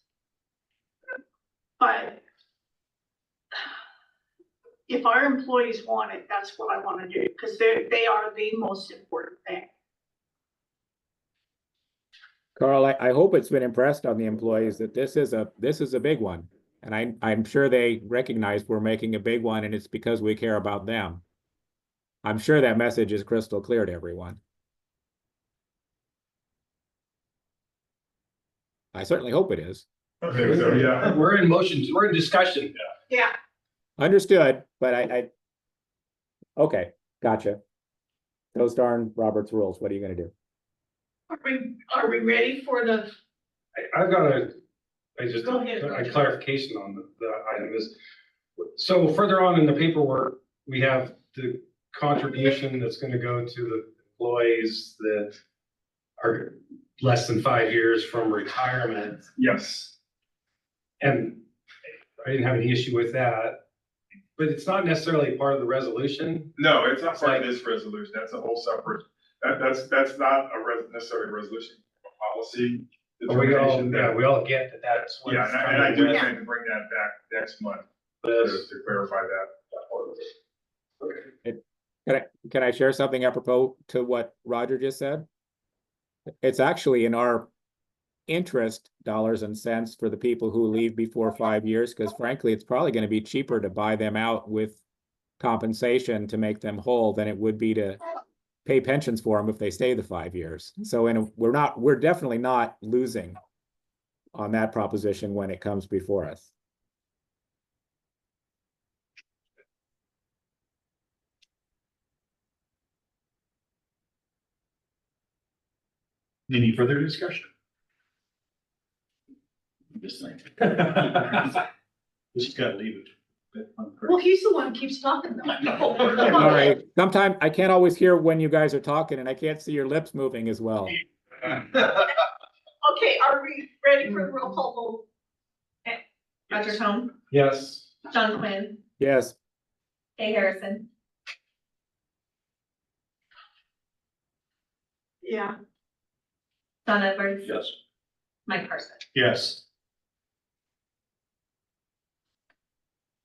B: But if our employees want it, that's what I want to do, because they are the most important thing.
H: Carl, I hope it's been impressed on the employees that this is a big one. And I'm sure they recognize we're making a big one and it's because we care about them. I'm sure that message is crystal clear to everyone. I certainly hope it is.
A: Okay, so yeah,
D: We're in motions, we're in discussion.
B: Yeah,
H: Understood, but okay, gotcha. Those darn Robert's rules, what are you gonna do?
B: are we ready for the,
D: I've got a
B: Go ahead.
D: a clarification on the item is, so further on in the paperwork, we have the contribution that's gonna go to the employees that are less than 5 years from retirement.
A: yes.
D: And I didn't have any issue with that, but it's not necessarily part of the resolution.
A: No, it's not part of this resolution. That's a whole separate, that's not necessarily a resolution, a policy. determination that-
D: We all get that that's what
A: Yeah,
D: it's
A: and
D: trying
A: I
D: to
A: do
D: do.
A: plan to bring that back next month to
D: Yes.
A: to clarify that part of it.
H: Can I share something apropos to what Roger just said? It's actually in our interest, dollars and cents, for the people who leave before 5 years, because frankly, it's probably going to be cheaper to buy them out with compensation to make them whole than it would be to pay pensions for them if they stay the 5 years. So we're definitely not losing on that proposition when it comes before us.
F: Any further discussion? Just saying. Just gotta leave it.
B: well, he's the one who keeps talking though.
H: All right, sometimes I can't always hear when you guys are talking and I can't see your lips moving as well.
B: Okay, are we ready for the roll call vote?
C: Roger Cone,
D: Yes.
C: John Quinn,
H: Yes,
C: Kay Harrison,
B: Yeah,
C: John Edwards,
G: Yes.
C: Mike Carson.
F: Yes.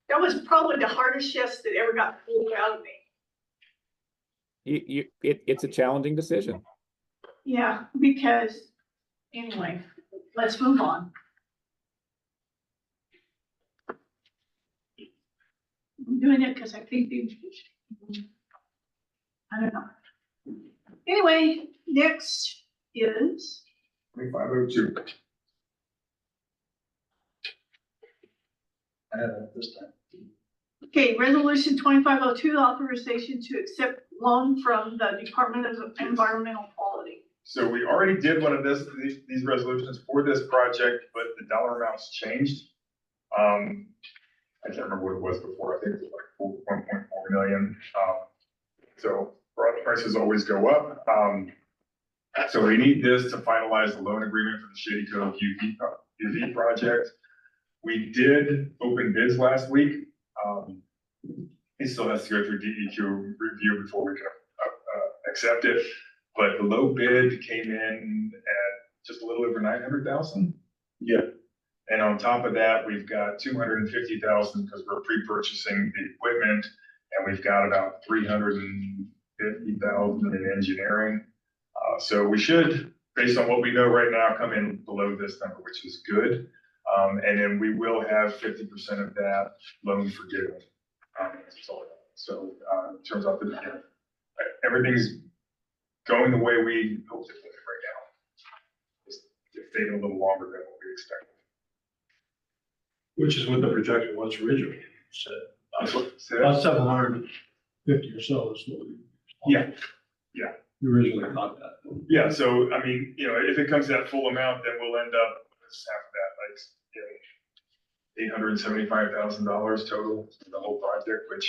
B: that was probably the hardest yes that ever got pulled out of me.
H: it's a challenging decision.
B: Yeah, because, anyway, let's move on. I'm doing it because I think I don't know. Anyway, next is,
A: 2502.
F: I have it this time.
B: okay, resolution 2502, authorization to accept loan from the Department of Environmental Quality.
A: So we already did one of these resolutions for this project, but the dollar amounts changed. I can't remember what it was before. I think it was like 1.4 million. So prices always go up. So we need this to finalize the loan agreement for the Shady Cove UV project. We did open bids last week. It still has to go through DEQ review before we can accept it. But the low bid came in at just a little over 900,000.
I: Yeah.
A: And on top of that, we've got 250,000 because we're pre-purchasing the equipment, and we've got about 350,000 in engineering. So we should, based on what we know right now, come in below this number, which is good. And then we will have 50% of that loan forgiven. So it turns out that everything's going the way we hoped it would right now. It's taking a little longer than what we expected.
G: Which is what the projection was originally said.
A: So
G: About 750 or so is what we.
A: Yeah,
G: We originally thought that.
A: yeah, so I mean, if it comes to that full amount, then we'll end up with half of that, like, $875,000 total for the whole project, which,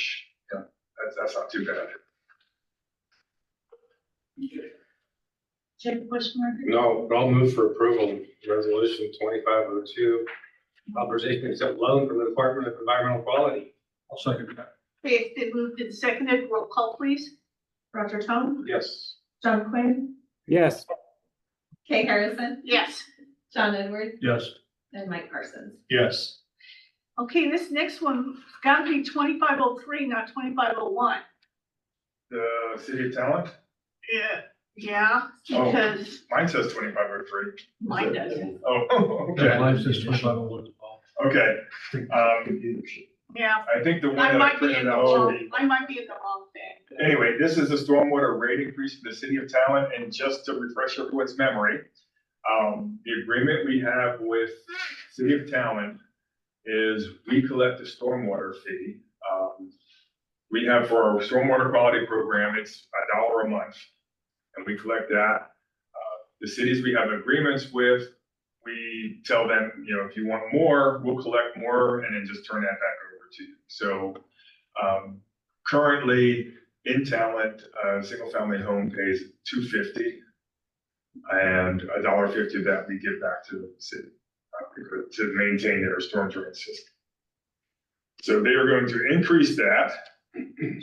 A: that's not too bad.
B: Check question mark?
D: No, but I'll move for approval, resolution 2502, authorization to accept loan from the Department of Environmental Quality.
G: I'll second that.
B: Okay, it's been moved and seconded. Roll call, please.
C: Roger Tone,
G: Yes.
C: John Quinn,
H: Yes,
C: Kay Harrison,
B: Yes.
C: John Edwards,
G: Yes.
C: and Mike Parsons.
F: Yes.
B: Okay, this next one, gotta be 2503, not 2501.
A: The City of Talent,
B: Yeah,
A: Oh.
B: because
A: mine says 2503.
B: mine doesn't.
A: Oh,
G: Yeah,
A: okay,
G: mine says 2501 as well.
A: okay.
B: Yeah,
A: I think the one
B: I
A: that I
B: might be in
A: printed
B: the
A: out should
B: wrong,
A: be.
B: I might be in the wrong thing.
A: Anyway, this is a stormwater rate increase for the City of Talent, and just to refresh everyone's memory, the agreement we have with City of Talent is we collect a stormwater fee. We have for our stormwater quality program, it's $1 a month, and we collect that. The cities we have agreements with, we tell them, you know, if you want more, we'll collect more, and then just turn that back over to you. So, currently, in Talent, single family home pays $250. And $1.50 of that we give back to the city, to maintain their storm drain system. So they are going to increase that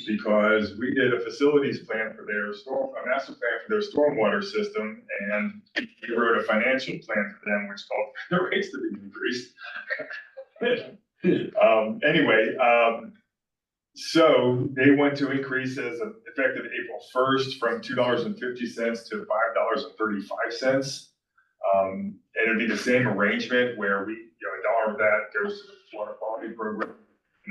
A: because we did a facilities plan for their a master plan for their stormwater system, and we wrote a financial plan for them, which called for the rates to be increased. Anyway, so they want to increase as of effective April 1st from $2.50 to $5.35. And it'd be the same arrangement where we, you know, $1 of that goes to the water quality program, and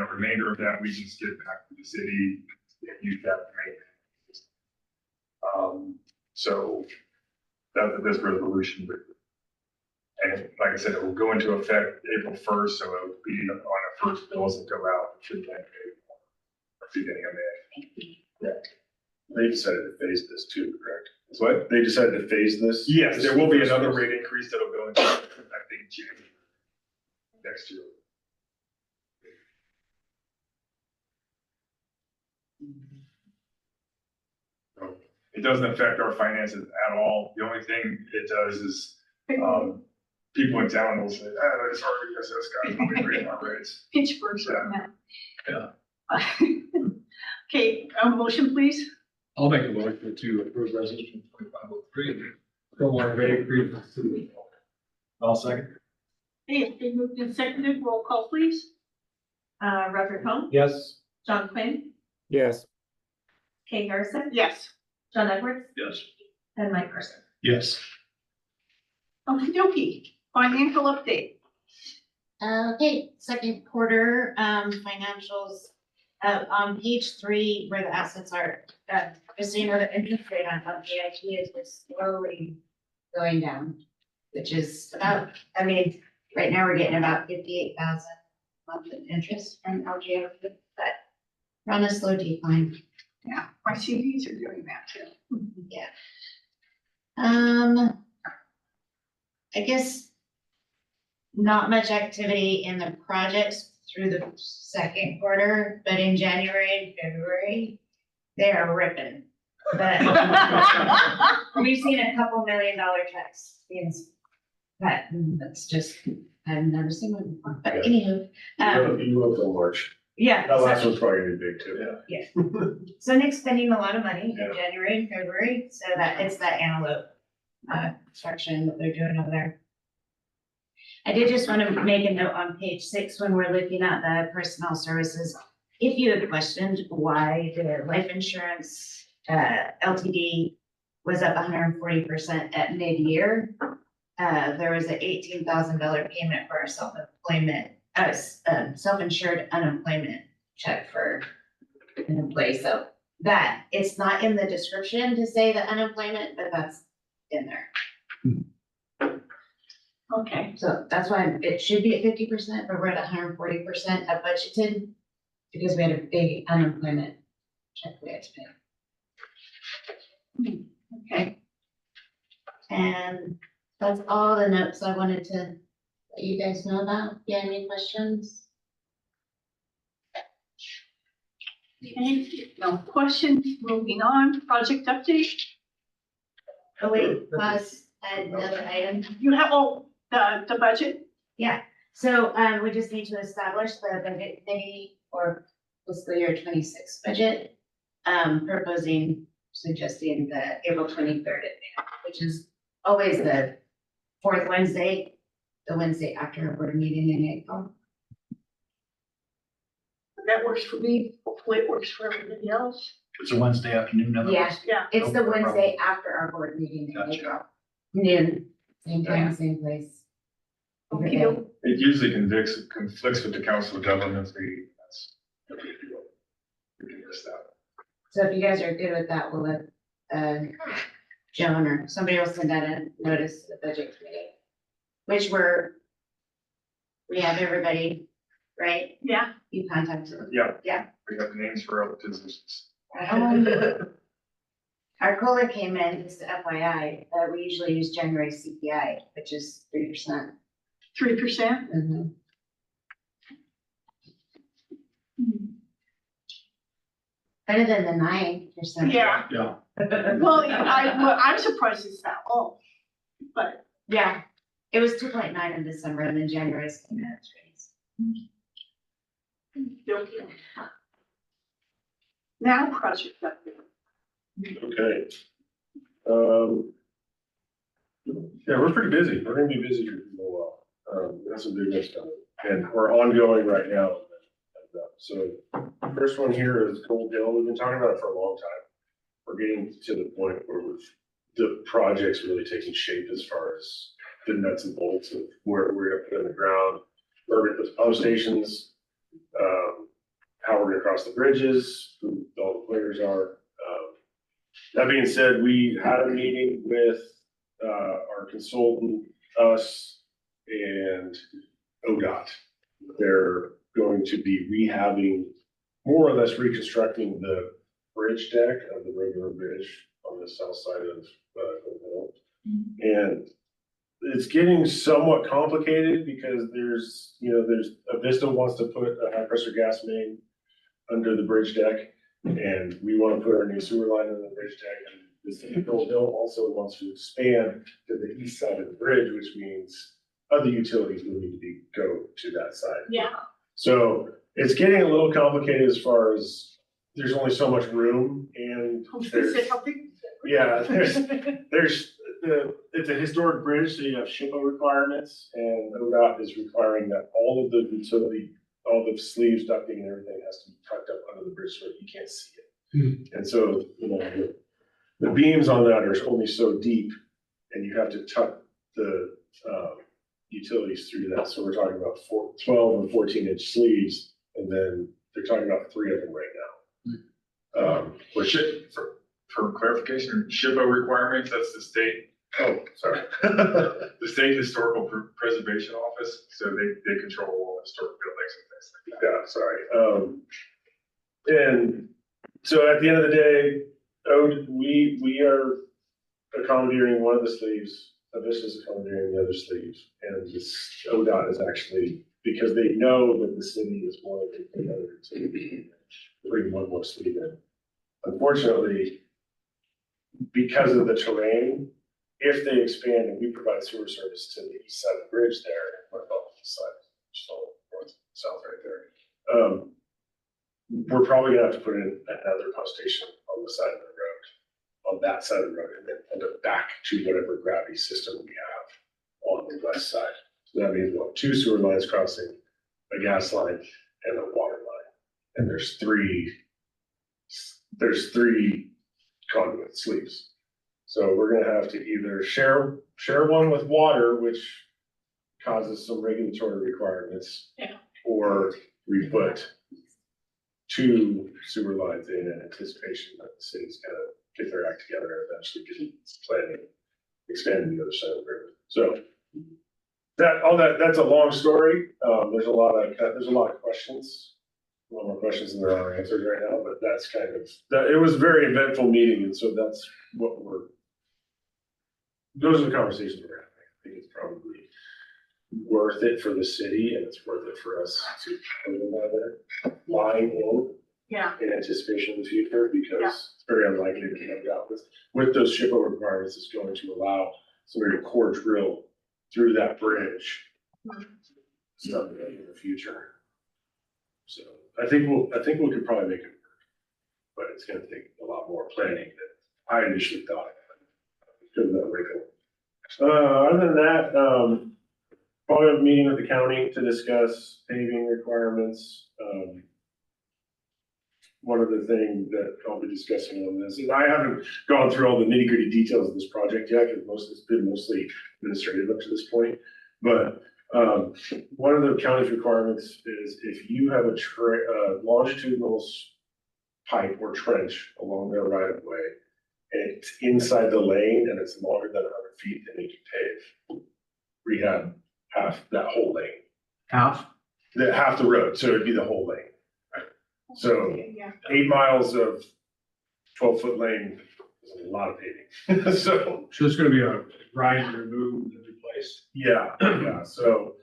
A: the remainder of that we just give back to the city and use that to maintain. So that's this resolution. And like I said, it will go into effect April 1st, so it will be on the first bills that go out. Beginning of May.
I: They decided to phase this too, correct?
A: That's what?
I: They decided to phase this?
A: Yes, there will be another rate increase that'll go into, I think, January next year. So it doesn't affect our finances at all. The only thing it does is, people in town will say, it's already SS guys, we raise our rates.
B: Pittsburgh's
A: Yeah.
B: right now. Okay, motion, please.
G: I'll make a motion to approve resolution 2503. Stormwater rate increase. I'll second.
B: Hey, it's been moved and seconded. Roll call, please.
C: Roger Tone,
D: yes,
C: John Quinn,
H: yes,
C: Kay Harrison,
B: Yes.
C: John Edwards,
G: Yes.
C: and Mike Parsons.
F: Yes.
B: Okey dokey. Financial update.
J: Okay, second quarter, financials, on page 3 where the assets are, just so you know, the interest rate on LGIP is just slowly going down, which is about, I mean, right now we're getting about 58,000 monthly interest from LGIP, but we're on a slow decline.
B: Yeah, my CDs are doing that too.
J: Yeah. I guess not much activity in the projects through the second quarter, but in January and February, they are ripping. But we've seen a couple $1 million checks being, but that's just, I've never seen one before. But anywho,
I: You wrote the March.
J: yeah.
I: That
J: so-
I: last one's probably gonna be big too.
J: So Nick's spending a lot of money in
I: Yeah.
J: January and February, so that it's that antelope construction that they're doing over there. I did just want to make a note on page 6 when we're looking at the personnel services. If you had questioned why the life insurance LTD was up 140% at mid-year, there was an $18,000 payment for our self-employment, self-insured unemployment check for an employee. So that, it's not in the description to say the unemployment, but that's in there.
B: Okay,
J: So that's why it should be at 50%, but we're at 140% of budgeted because we had a big unemployment check we had to pay.
B: okay.
J: And that's all the notes I wanted to let you guys know about. Do you have any questions?
B: Okay, no questions. Moving on, project update.
J: Oh, wait, pause, I had another item.
B: You have, the budget?
J: So, we just need to establish the budget committee, or fiscal year 26 budget, suggesting the April 23rd, which is always the fourth Wednesday, the Wednesday after our board meeting in April.
B: That works for me, hopefully it works for everybody else.
F: It's a Wednesday afternoon, in other
J: Yeah.
F: words.
B: Yeah.
J: It's the
F: No problem.
J: Wednesday after our board meeting in
F: Gotcha.
J: April, noon, same time, same place.
B: Okay.
A: It usually conflicts with the council of governments meeting. That's no big deal. We can miss that.
J: So if you guys are good with that, we'll let, Joan or somebody else send out a notice to the budget committee. Which we have everybody, right?
B: Yeah.
J: You contacted them.
A: Yeah.
J: Yeah.
A: We have names for other positions.
J: Our COLA came in, just FYI, we usually use January CPI, which is 3%.
B: 3%?
J: Mhm. Better than the 9%.
B: Yeah.
F: Yeah.
B: Well, I'm surprised it's that low, but
J: Yeah, it was 2.9 in December and then January's came in at 3.
B: now project update.
I: Okay. Yeah, we're pretty busy. We're gonna be busy here for a while. That's some big news coming, and we're ongoing right now. So first one here is Gold Hill. We've been talking about it for a long time. We're getting to the point where the project's really taking shape as far as the nuts and bolts of where we're gonna put in the ground, where we're gonna put the pump stations, how we're gonna cross the bridges, who all the players are. That being said, we had a meeting with our consultant, us, and ODOT. They're going to be rehabbing, more or less reconstructing the bridge deck of the regular bridge on the south side of Gold Hill. And it's getting somewhat complicated because there's Avista wants to put a high pressure gas main under the bridge deck. And we want to put our new sewer line in the bridge deck, and the city of Gold Hill also wants to expand to the east side of the bridge, which means other utilities will need to go to that side.
B: Yeah.
I: So it's getting a little complicated as far as there's only so much room, and there's, yeah, it's a historic bridge, so you have SHPO requirements, and ODOT is requiring that all of the utility, all the sleeves, ducting and everything has to be tucked up under the bridge so that you can't see it. And so, the beams on that are only so deep, and you have to tuck the utilities through that. So we're talking about 12 and 14-inch sleeves, and then they're talking about 3 of them right now.
A: For clarification, SHPO requirements, that's the state.
I: Oh, sorry.
A: The State Historical Preservation Office, so they control all historic buildings and things like that.
I: Yeah, sorry. And so at the end of the day, we are accommodating one of the sleeves, Avista's accommodating the other sleeve. And this ODOT is actually, because they know that the city is wanting to put another to bring one more sleeve in. Unfortunately, because of the terrain, if they expand and we provide sewer service to the east side of the bridge there, what about the east side, just all north, south right there. We're probably gonna have to put in another pump station on the side of the road, on that side of the road, and then end up back to whatever gravity system we have on the west side. So that means we'll have 2 sewer lines crossing, a gas line and a water line. And there's three conduit sleeves. So we're gonna have to either share one with water, which causes some regulatory requirements.
B: Yeah.
I: Or we put 2 sewer lines in anticipation that the city's gonna get their act together and eventually get planning, expanding the other side of the river. So that's a long story. There's a lot of questions. A lot more questions than there are answers right now, but that's kind of, it was a very eventful meeting, and so that's what those are the conversations we're having. I think it's probably worth it for the city, and it's worth it for us to put another line in anticipation of the future, because it's very unlikely that we have with those SHPO requirements is going to allow somebody to core drill through that bridge someday in the future. So I think we could probably make it work, but it's gonna take a lot more planning than I initially thought. Because of that wrinkle. Other than that, probably have a meeting with the county to discuss paving requirements. One other thing that I'll be discussing on this, and I haven't gone through all the nitty gritty details of this project yet, because it's been mostly administrative up to this point. But one of the county's requirements is if you have a longitudinal pipe or trench along their right of way, and it's inside the lane and it's longer than 100 feet, then you can rehab half that whole lane, half the road, so it'd be the whole lane. So
B: Yeah.
I: 8 miles of 12-foot lane is a lot of paving. So,
G: it's gonna be a grind, remove, and replace.
I: yeah, so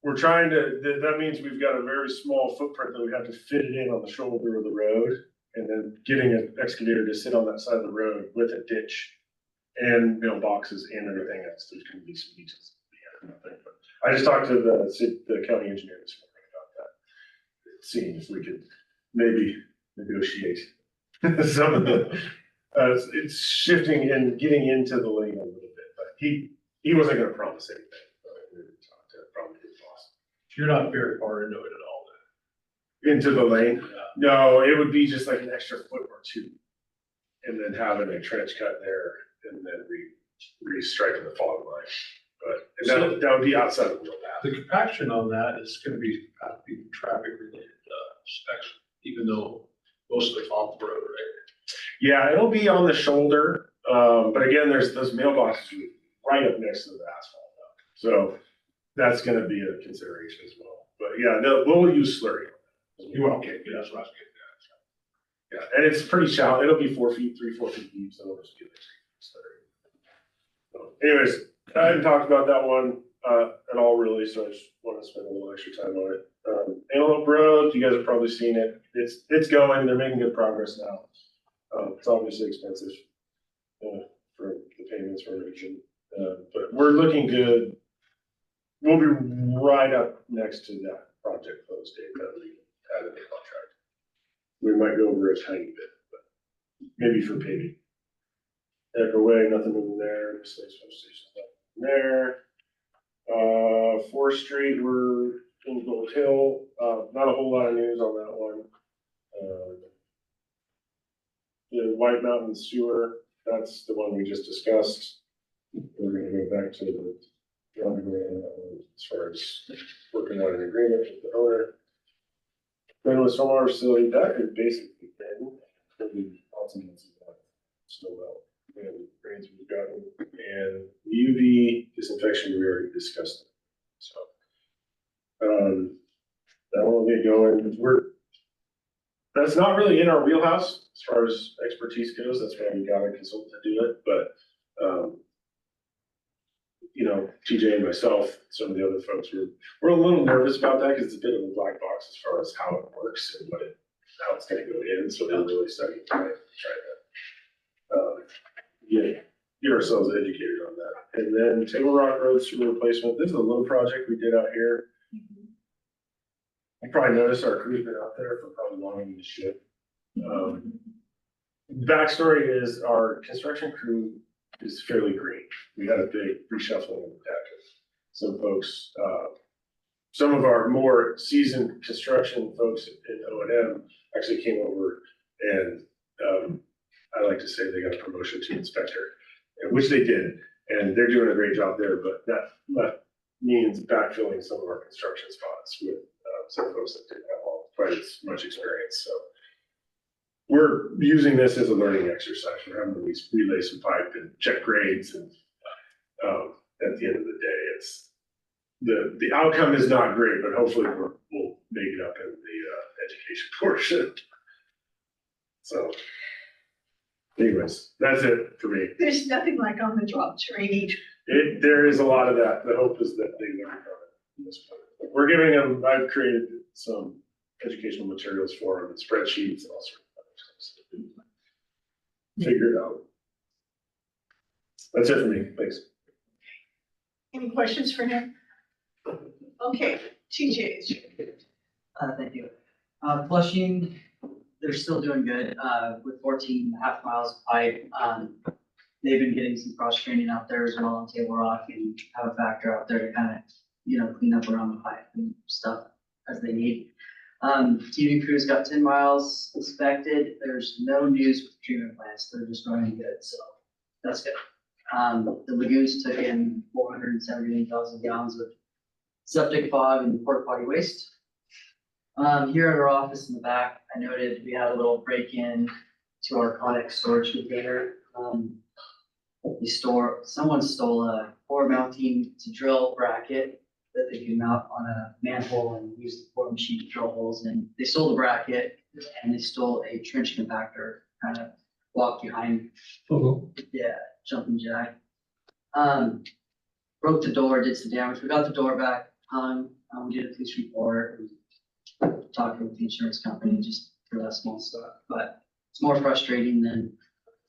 I: we're trying to, that means we've got a very small footprint that we have to fit it in on the shoulder of the road. And then getting an excavator to sit on that side of the road with a ditch and mailboxes and everything else, there's gonna be some details. I just talked to the county engineer this morning about that. Seeing if we could maybe negotiate some of the, it's shifting and getting into the lane a little bit, but he wasn't gonna promise anything. But we talked to probably his boss.
G: You're not very far into it at all
I: Into the lane?
G: then.
I: No, it would be just like an extra foot or two. And then having a trench cut there and then re-striking the fog line. But that would be outside of the wheel path.
G: The compaction on that is gonna be, have to be traffic related, specs, even though most of it's off the road, right?
I: Yeah, it'll be on the shoulder, but again, there's those mailboxes right up next to the asphalt. So that's gonna be a consideration as well. But yeah, we'll use slurry.
G: Okay, yeah, that's what I was getting at.
I: Yeah, and it's pretty shallow. It'll be 4 feet, 4 feet deep, so it'll just be like slurry. So anyways, I haven't talked about that one at all really, so I just want to spend a little extra time on it. Antelope Road, you guys have probably seen it. It's going. They're making good progress now. It's obviously expensive for the payments for region, but we're looking good. We'll be right up next to that project close date that we had in the contract. We might go over a tiny bit, but maybe for paving. Echo Way, nothing moving there. Slate's Station, nothing there. 4th Street, we're in Gold Hill. Not a whole lot of news on that one. The White Mountain Sewer, that's the one we just discussed. We're gonna go back to the drawing board as far as working out an agreement with the owner. Then with stormwater facility, that could basically been pretty awesome. Snow melt and rains we've gotten, and UV disinfection, we already discussed it. So, that one will get going. That's not really in our wheelhouse as far as expertise goes. That's why we got a consultant to do it, but, you know, TJ and myself, some of the other folks we're a little nervous about that because it's a bit of a black box as far as how it works and how it's gonna go in. So we're really starting to try to get ourselves educated on that. And then Table Rock Road sewer replacement. This is a little project we did out here. You probably noticed our crew's been out there for probably longer than it should. Backstory is our construction crew is fairly green. We had a big reshuffling of the deck. Some folks, some of our more seasoned construction folks in O&M actually came over and I like to say they got a promotion to inspector, which they did, and they're doing a great job there, but that means backfilling some of our construction spots with some folks that didn't have quite as much experience, so. We're using this as a learning exercise. We're having to relay some pipe and check grades, and at the end of the day, it's the outcome is not great, but hopefully we'll make it up in the education portion. So anyways, that's it for me.
B: There's nothing like on the job training.
I: There is a lot of that. The hope is that they learn from it. At this point. We're giving them, I've created some educational materials for them, and spreadsheets and all sorts of other stuff. Figure it out. That's it for me. Thanks.
B: Any questions for him? Okay, TJ, it's your turn.
E: Thank you. Flushing, they're still doing good, with 14.5 miles of pipe. They've been getting some cross training out there as well on Table Rock and have a factor out there to kind of, clean up around the pipe and stuff as they need. TV crew's got 10 miles inspected. There's no news with treatment plants. They're just running good, so that's good. The lagoons took in 479,000 gallons of septic fog and porta potty waste. Here at our office in the back, I noted we had a little break-in to our Conex storage container. Someone stole a core mounting to drill bracket that they could mount on a manhole and use the core machine to drill holes in. They stole the bracket and they stole a trench compactor, kind of walked behind. Yeah, jumping jack. Broke the door, did some damage. We got the door back, we did a police report. Talking with the insurance company just for that small stuff, but it's more frustrating than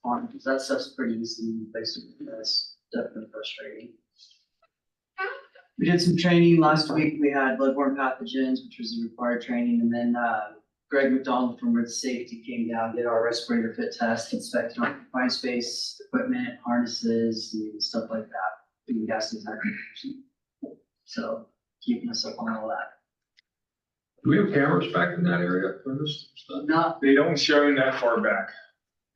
E: fun, because that stuff's pretty easy in place. That's definitely frustrating. We did some training last week. We had bloodborne pathogens, which was a required training, and then Greg McDonald from Red Safety came down, did our respirator fit test, inspected our confined space equipment, harnesses, and stuff like that. Doing gas detection. So keeping us up on all that.
G: Do we have cameras back in that area for this stuff?
E: Not
A: They don't show that far back.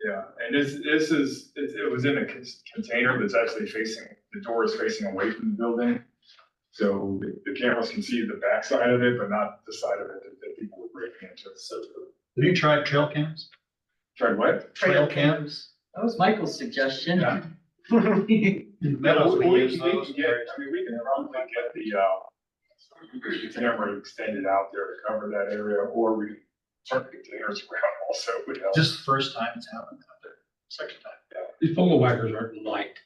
A: Yeah, and it was in a container that's actually facing, the door is facing away from the building. So the cameras can see the backside of it, but not the side of it that people were breaking into. So,
F: Have you tried trail cams?
A: tried what?
F: Trail cams?
E: That was Michael's suggestion.
A: Yeah.
F: Meadows, we use those.
A: We can probably get the camera extended out there to cover that area, or we can turn the containers around also would help.
F: Just the first time it's happened out there, second time.
G: These fungal whackers aren't light.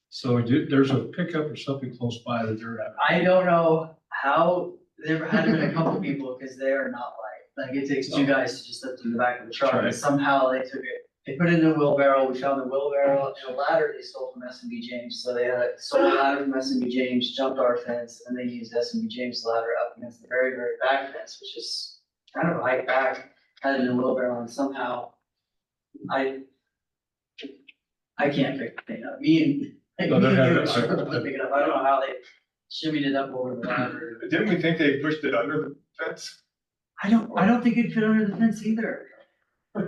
G: So there's a pickup or something close by that they're having.
E: I don't know how, there had been a couple people, because they are not light. Like, it takes two guys to just lift in the back of the truck, and
G: Right.
E: somehow they took it, they put it in a wheelbarrow. We found the wheelbarrow and a ladder they stole from S&B James. So they had sold a ladder from S&B James, jumped our fence, and they used S&B James ladder up against the very, very back fence, which is kind of a high back, had it in a wheelbarrow, and somehow I can't pick the thing up.
G: No, they're having-
E: Pick it up. I don't know how they shimmied it up over the ladder.
A: Didn't we think they pushed it under the fence?
E: I don't think it fit under the fence either. I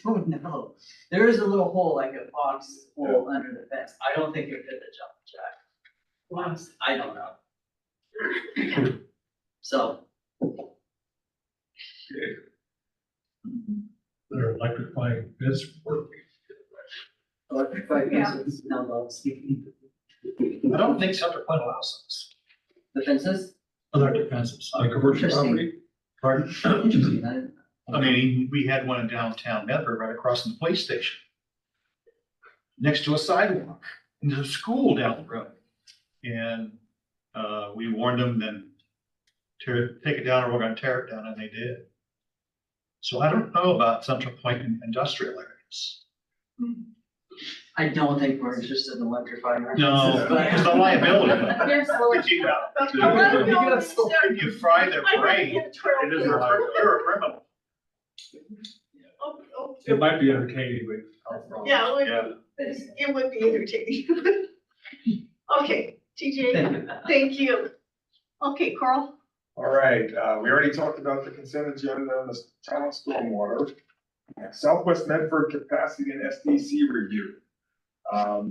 E: don't know. There is a little hole, like a box hole under the fence. I don't think it fit the jump jack. Well, I don't know. So,
G: They're electrifying this work.
E: electrified fences, no loads.
F: I don't think Central Point allows those.
E: The fences?
G: Electric fences on commercial
E: Interesting.
G: property. Pardon?
E: Interesting.
F: I mean, we had one in downtown Medford right across from the police station. Next to a sidewalk, and there's a school down the road. And, we warned them then to take it down or we're gonna tear it down, and they did. So I don't know about Central Point in industrial areas.
E: I don't think we're interested in electrifying our
F: No,
E: fences, but-
F: because the liability.
C: They're slow.
F: If you
B: Well,
F: if you fry their
B: I
F: brain,
B: wouldn't get trail
F: it is
B: cam.
F: you're a criminal.
B: Oh,
G: It might be entertaining, but.
B: Yeah,
F: Yeah.
B: it would be entertaining. Okay, TJ, thank you. Okay, Carl?
A: All right, we already talked about the consent agenda on the town stormwater. Southwest Medford capacity and SDC review.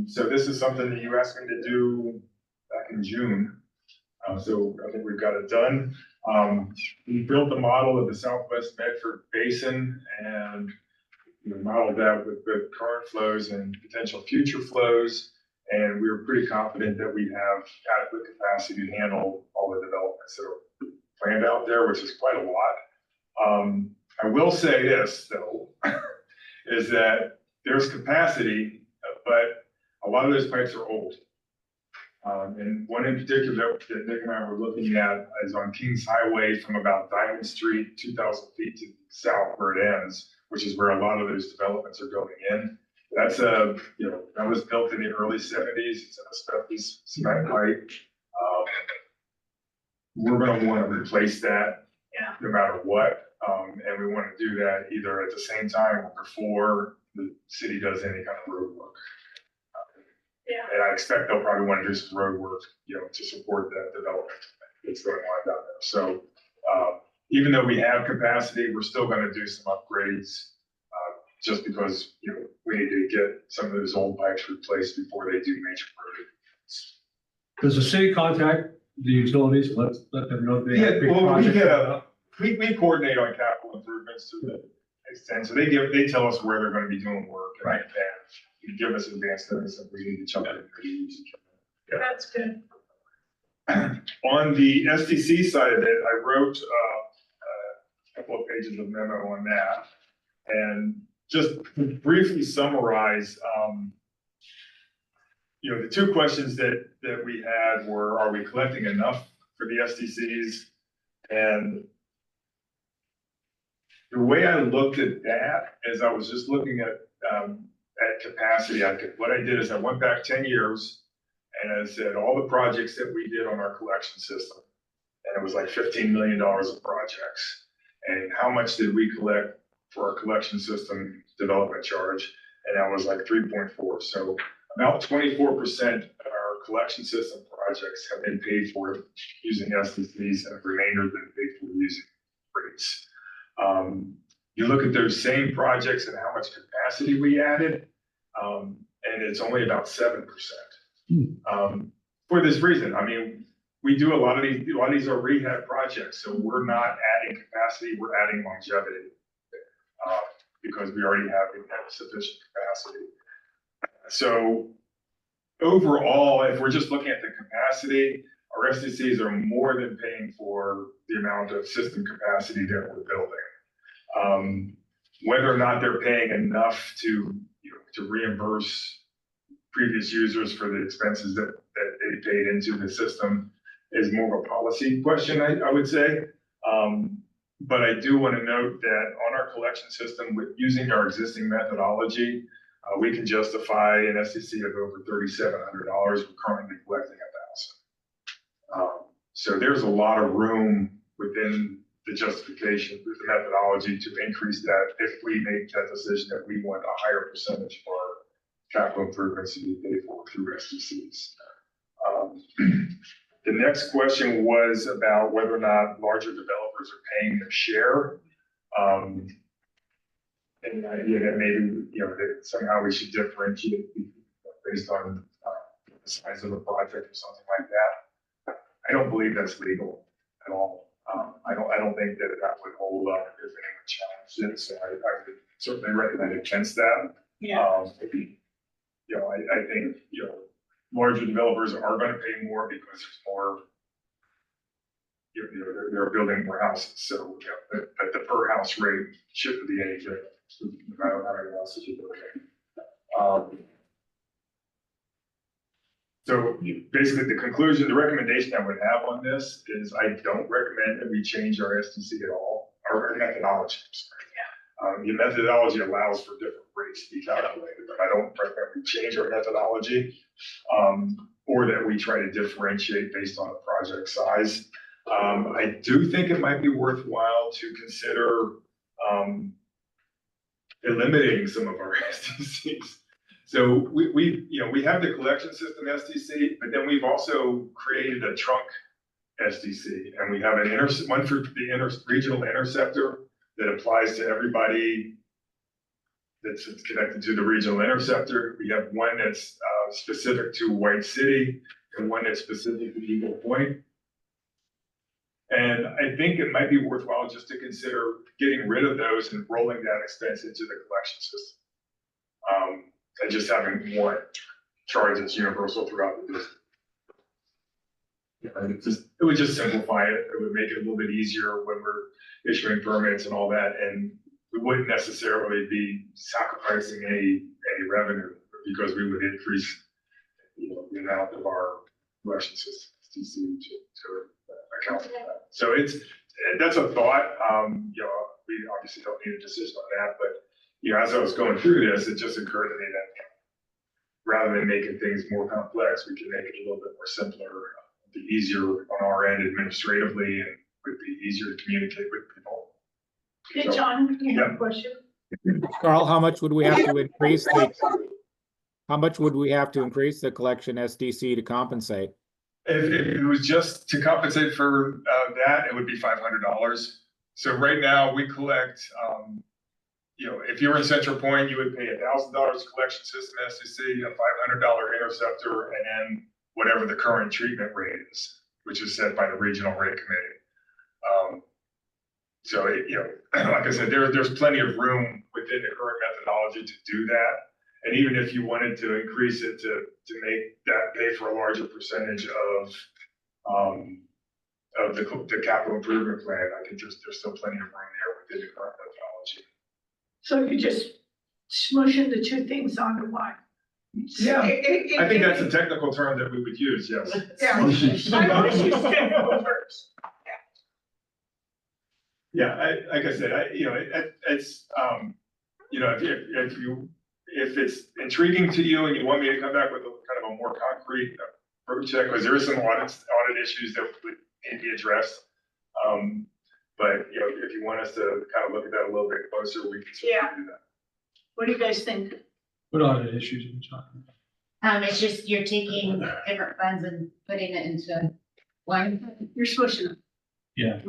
A: So this is something that you asked me to do back in June. So I think we've got it done. We built the model of the Southwest Medford Basin and we modeled that with the current flows and potential future flows. And we were pretty confident that we have adequate capacity to handle all the developments that are planned out there, which is quite a lot. I will say this though, is that there's capacity, but a lot of those pipes are old. And one in particular that Nick and I were looking at is on Kings Highway from about Diamond Street, 2,000 feet to the south where it ends, which is where a lot of those developments are going in. That's that was built in the early 70s. It's an asbestos cement pipe. We're gonna want to replace that.
B: Yeah.
A: no matter what. And we want to do that either at the same time or before the city does any kind of road work.
B: Yeah.
A: And I expect they'll probably want to do some road work, to support that development that's going on down there. So, even though we have capacity, we're still going to do some upgrades, just because, we need to get some of those old pipes replaced before they do major road.
G: Does the city contact the utilities, let them know they have
A: Yeah,
G: big
A: well, we
G: projects?
A: get we coordinate on capital improvements to the extent, so they tell us where they're gonna be doing work. And they give us advance notice if we need to jump in. Yeah.
B: That's good.
A: On the SDC side of it, I wrote, a couple of pages of memo on that. And just to briefly summarize, the two questions that we had were, are we collecting enough for the SDCs? And the way I looked at that is I was just looking at capacity. What I did is I went back 10 years and I said, all the projects that we did on our collection system, and it was like $15 million of projects. And how much did we collect for our collection system development charge? And that was like 3.4. So about 24% of our collection system projects have been paid for using SDCs, and the remainder have been paid for using rates. You look at those same projects and how much capacity we added, and it's only about 7%. For this reason, I mean, we do a lot of these are rehab projects, so we're not adding capacity, we're adding longevity, because we already have sufficient capacity. So overall, if we're just looking at the capacity, our SDCs are more than paying for the amount of system capacity that we're building. Whether or not they're paying enough to reimburse previous users for the expenses that they paid into the system is more of a policy question, I would say. But I do want to note that on our collection system, with using our existing methodology, we can justify an SDC of over $3,700. We're currently collecting 1,000. So there's a lot of room within the justification with the methodology to increase that if we make that decision that we want a higher percentage of our capital improvements to be paid for through SDCs. The next question was about whether or not larger developers are paying their share. And the idea that maybe, that somehow we should differentiate based on the size of the project or something like that. I don't believe that's legal at all. I don't think that would hold up if anyone challenged it. So I would certainly recommend against that.
B: Yeah.
A: I think, larger developers are going to pay more because there's more, they're building more houses. So, but the per house rate shouldn't be any different, no matter how many houses you're building. So basically the conclusion, the recommendation I would have on this is I don't recommend that we change our SDC at all, our methodology. The methodology allows for different rates to be calculated, but I don't recommend we change our methodology, or that we try to differentiate based on the project size. I do think it might be worthwhile to consider eliminating some of our SDCs. So we have the collection system SDC, but then we've also created a trunk SDC, and we have one for the regional interceptor that applies to everybody that's connected to the regional interceptor. We have one that's specific to White City and one that's specific to Eagle Point. And I think it might be worthwhile just to consider getting rid of those and rolling that expense into the collection system. And just having one charge that's universal throughout the district. It would just simplify it. It would make it a little bit easier when we're issuing permits and all that. And we wouldn't necessarily be sacrificing any revenue because we would increase, the amount of our collection system SDC to account for that. So that's a thought. We obviously don't need a decision on that, but as I was going through this, it just occurred to me that rather than making things more complex, we can make it a little bit more simpler, be easier on our end administratively, and would be easier to communicate with people.
B: Hey, John, you have a question?
H: Carl, how much would we have to increase the collection SDC to compensate?
A: If it was just to compensate for that, it would be $500. So right now, we collect, if you're in Central Point, you would pay $1,000 collection system SDC, a $500 interceptor, and then whatever the current treatment rate is, which is set by the regional rate committee. So, like I said, there's plenty of room within the current methodology to do that. And even if you wanted to increase it to make that pay for a larger percentage of the capital improvement plan, I think there's still plenty of room there within the current methodology.
B: So you just smushing the two things onto one.
A: Yeah, I think that's a technical term that we would use, yes.
B: Yeah. I always use technical terms.
A: Yeah, like I said, it's, if it's intriguing to you and you want me to come back with a kind of a more concrete approach check, because there is some audit issues that would need to be addressed. But, if you want us to kind of look at that a little bit closer, we can certainly do that.
B: What do you guys think?
G: What audit issues are you talking about?
J: It's just you're taking different funds and putting it into one.
B: You're smushing them.
G: Yeah.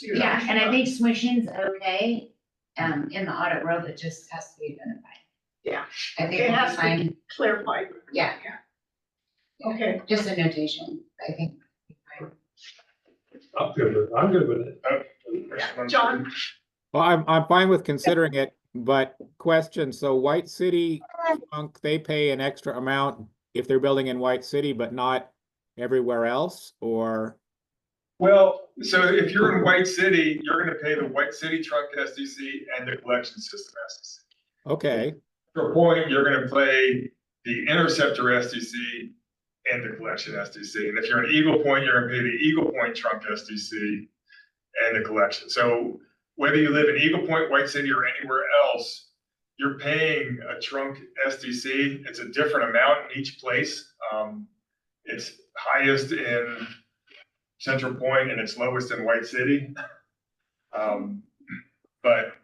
J: Yeah, and I think smishing's okay. In the audit world, it just has to be identified.
B: Yeah.
J: I think
B: It
J: that's
B: has to
J: fine.
B: be clarified.
J: Yeah.
B: Okay.
J: Just a notation, I think.
G: I'm good with it.
B: John?
H: Well, I'm fine with considering it, but question, so White City, they pay an extra amount if they're building in White City, but not everywhere else, or?
A: Well, so if you're in White City, you're gonna pay the White City trunk SDC and the collection system SDC.
H: Okay,
A: For a point, you're gonna pay the interceptor SDC and the collection SDC. And if you're in Eagle Point, you're gonna pay the Eagle Point trunk SDC and the collection. So whether you live in Eagle Point, White City, or anywhere else, you're paying a trunk SDC. It's a different amount in each place. It's highest in Central Point and it's lowest in White City. But,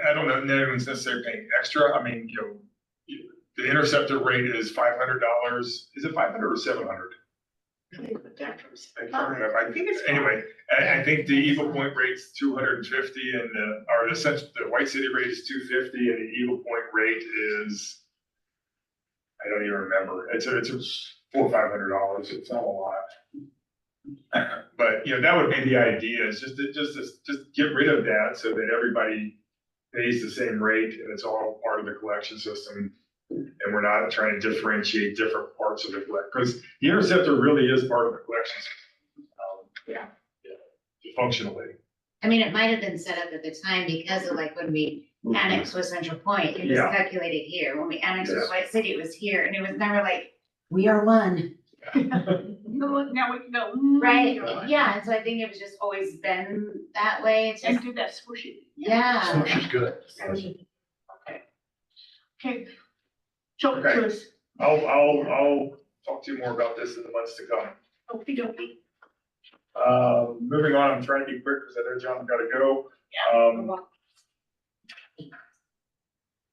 A: I don't know, no one's necessarily paying extra. I mean, the interceptor rate is $500. Is it 500 or 700?
B: I think the detriment.
A: I can't remember.
B: I think it's
A: Anyway, I think the Eagle Point rate's 250 and the White City rate is 250 and the Eagle Point rate is, I don't even remember. It's $400 or $500. It's not a lot. But, that would be the idea, is just get rid of that so that everybody pays the same rate and it's all part of the collection system. And we're not trying to differentiate different parts of the collection, because the interceptor really is part of the collection system. Functionally.
J: I mean, it might have been set up at the time because of like when we annexed with Central Point, it was
A: Yeah.
J: calculated here. When we annexed with
A: Yes.
J: White City, it was here, and it was never like, we are one.
B: Now we can go.
J: Right, yeah, and so I think it was just always been that way. It's
B: And
J: just,
B: do that squishy.
J: yeah.
G: Smush is good.
B: Okay. Talk
A: Okay.
B: to us.
A: I'll talk to you more about this in the months to come.
B: Okey dokey.
A: Moving on, I'm trying to be quick because I know John's got to go.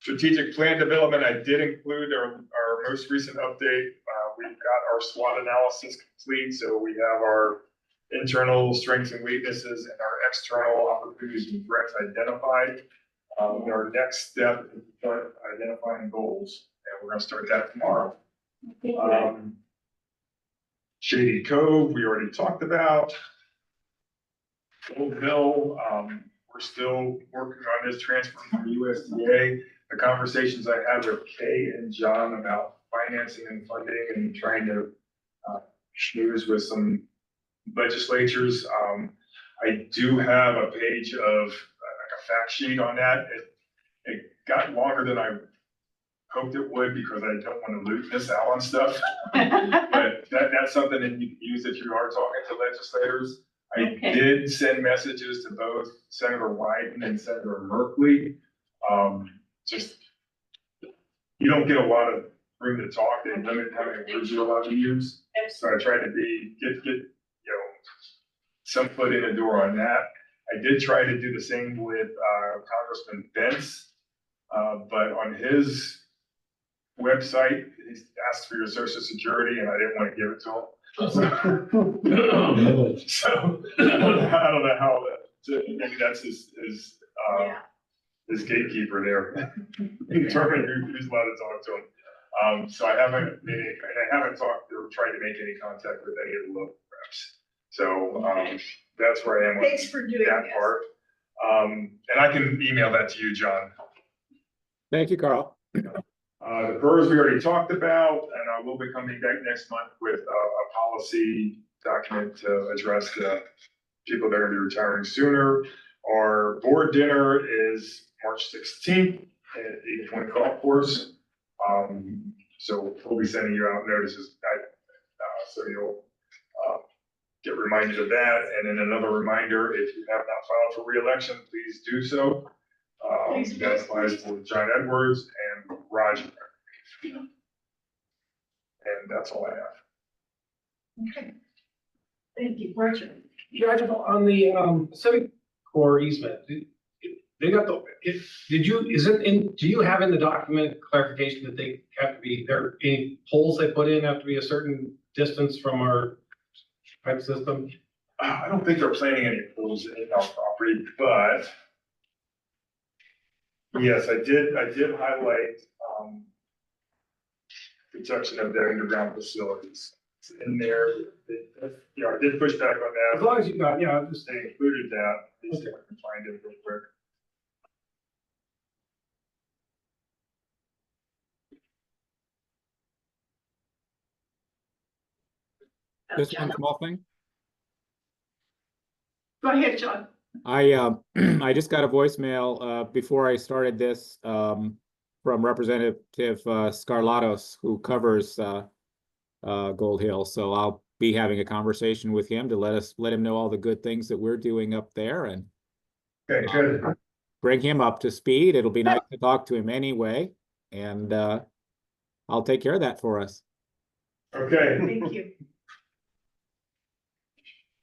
A: Strategic plan development, I did include our most recent update. We've got our SWOT analysis complete, so we have our internal strengths and weaknesses and our external opportunities and threats identified. Our next step is to start identifying goals, and we're gonna start that tomorrow. Shady Cove, we already talked about. Old Hill, we're still working on this transfer from USDA. The conversations I had with Kay and John about financing and funding and trying to schmooze with some legislatures. I do have a page of like a fact sheet on that. It got longer than I hoped it would because I don't want to miss out on stuff. But that's something that you can use if you are talking to legislators. I
B: Okay.
A: did send messages to both Senator Wyden and Senator Merkley. Just, you don't get a lot of room to talk, they limit how many words you're allowed to use. So I tried to get, some foot in the door on that. I did try to do the same with, Congressman Bentz. But on his website, he asked for your social security and I didn't want to give it to him. So, I don't know how, maybe that's his,
B: Yeah.
A: his gatekeeper there. Determine who's allowed to talk to him. So I haven't talked or tried to make any contact with any of the local reps. So, that's where I am
B: Thanks
A: with
B: for doing
A: that
B: this.
A: part. And I can email that to you, John.
H: Thank you, Carl.
A: The PERS we already talked about, and I will be coming back next month with a policy document to address the people that are gonna be retiring sooner. Our board dinner is March 16th at 820 Golf Course. So we'll be sending you out notices, so you'll get reminded of that. And then another reminder, if you have not filed for reelection, please do so.
B: Please.
A: That applies to John Edwards and Roger. And that's all I have.
B: Okay. Thank you, Roger.
D: Judge, on the Civic Corps easement, they got the, do you have in the document clarification that they have to be, there, any poles they put in have to be a certain distance from our pipe system?
A: I don't think they're planning any pools in our property, but yes, I did highlight, protection of their underground facilities. It's in there, I did push back on
D: As
A: that.
D: long as you got, yeah, I'm just,
A: They included that, let me see if I can find it real quick.
H: Just one small thing.
B: Go ahead, John.
H: I just got a voicemail before I started this from Representative Scarlatos, who covers Gold Hill. So I'll be having a conversation with him to let him know all the good things that we're doing up there and
A: Okay, good.
H: bring him up to speed. It'll be nice to talk to him anyway, and I'll take care of that for us.
A: Okay,
B: Thank you.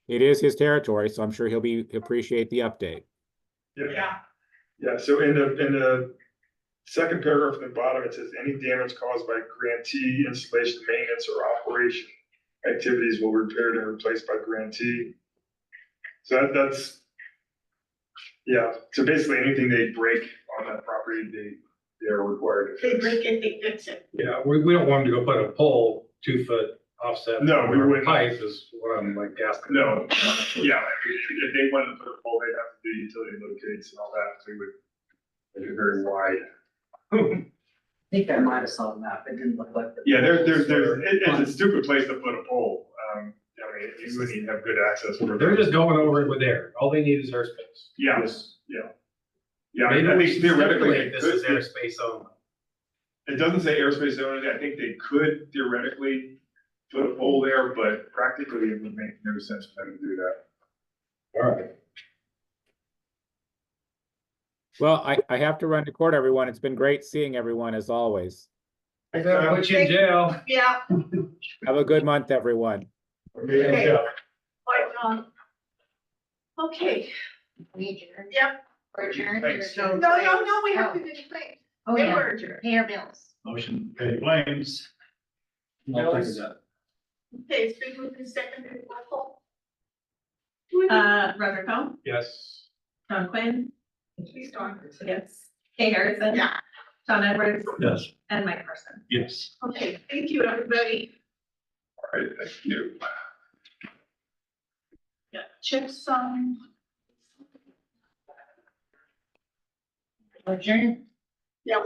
H: It is his territory, so I'm sure he'll appreciate the update.
A: yeah. Yeah, so in the second paragraph at the bottom, it says, any damage caused by grantee installation, maintenance, or operation activities will be repaired and replaced by grantee. So that's, yeah, so basically anything they break on that property, they're required to
B: They
A: fix.
B: break it, they fix it.
D: yeah, we don't want them to go put a pole 2 foot offset.
A: No,
D: from
A: we
D: our
A: wouldn't.
D: Pipe is what I'm like asking.
A: No, yeah, if they wanted to put a pole, they'd have to do utility locates and all that, so we would make it very wide.
E: I think I might have saw the map, it didn't look like. the
A: Yeah,
E: poles were-
A: it's a stupid place to put a pole. I mean, you wouldn't even have good access. for
D: They're just going over it with air. All they need is airspace.
A: Yeah, yeah. Yeah, I
D: Maybe we
A: think
D: should
A: theoretically,
D: stipulate this as airspace only.
A: it doesn't say airspace only, I think they could theoretically put a pole there, but practically it would make no sense for them to do that.
D: All right.
H: Well, I have to run to court, everyone. It's been great seeing everyone as always.
D: Put you in jail.
B: Yeah.
H: Have a good month, everyone.
B: Okay. Bye, John. Okay,
J: We adjourn.
B: yep.
J: We're adjourned.
A: Thanks.
B: No, we have to do the thing.
J: Oh,
B: They
J: yeah,
B: were adjourned.
J: pay our bills.
F: Motion, pay claims.
D: I'll think of that.
B: Okay, it's been moved and seconded. Roll call.
C: Roger Cone,
D: Yes.
C: John Quinn,
B: Please don't.
C: yes, Kay Harrison.
B: Yeah.
C: John Edwards
F: Yes.
C: and Mike Person.
F: Yes.
B: Okay, thank you, everybody.
A: All right, thank you.
B: Yeah, check some.
J: Adjourn.
B: Yeah, we're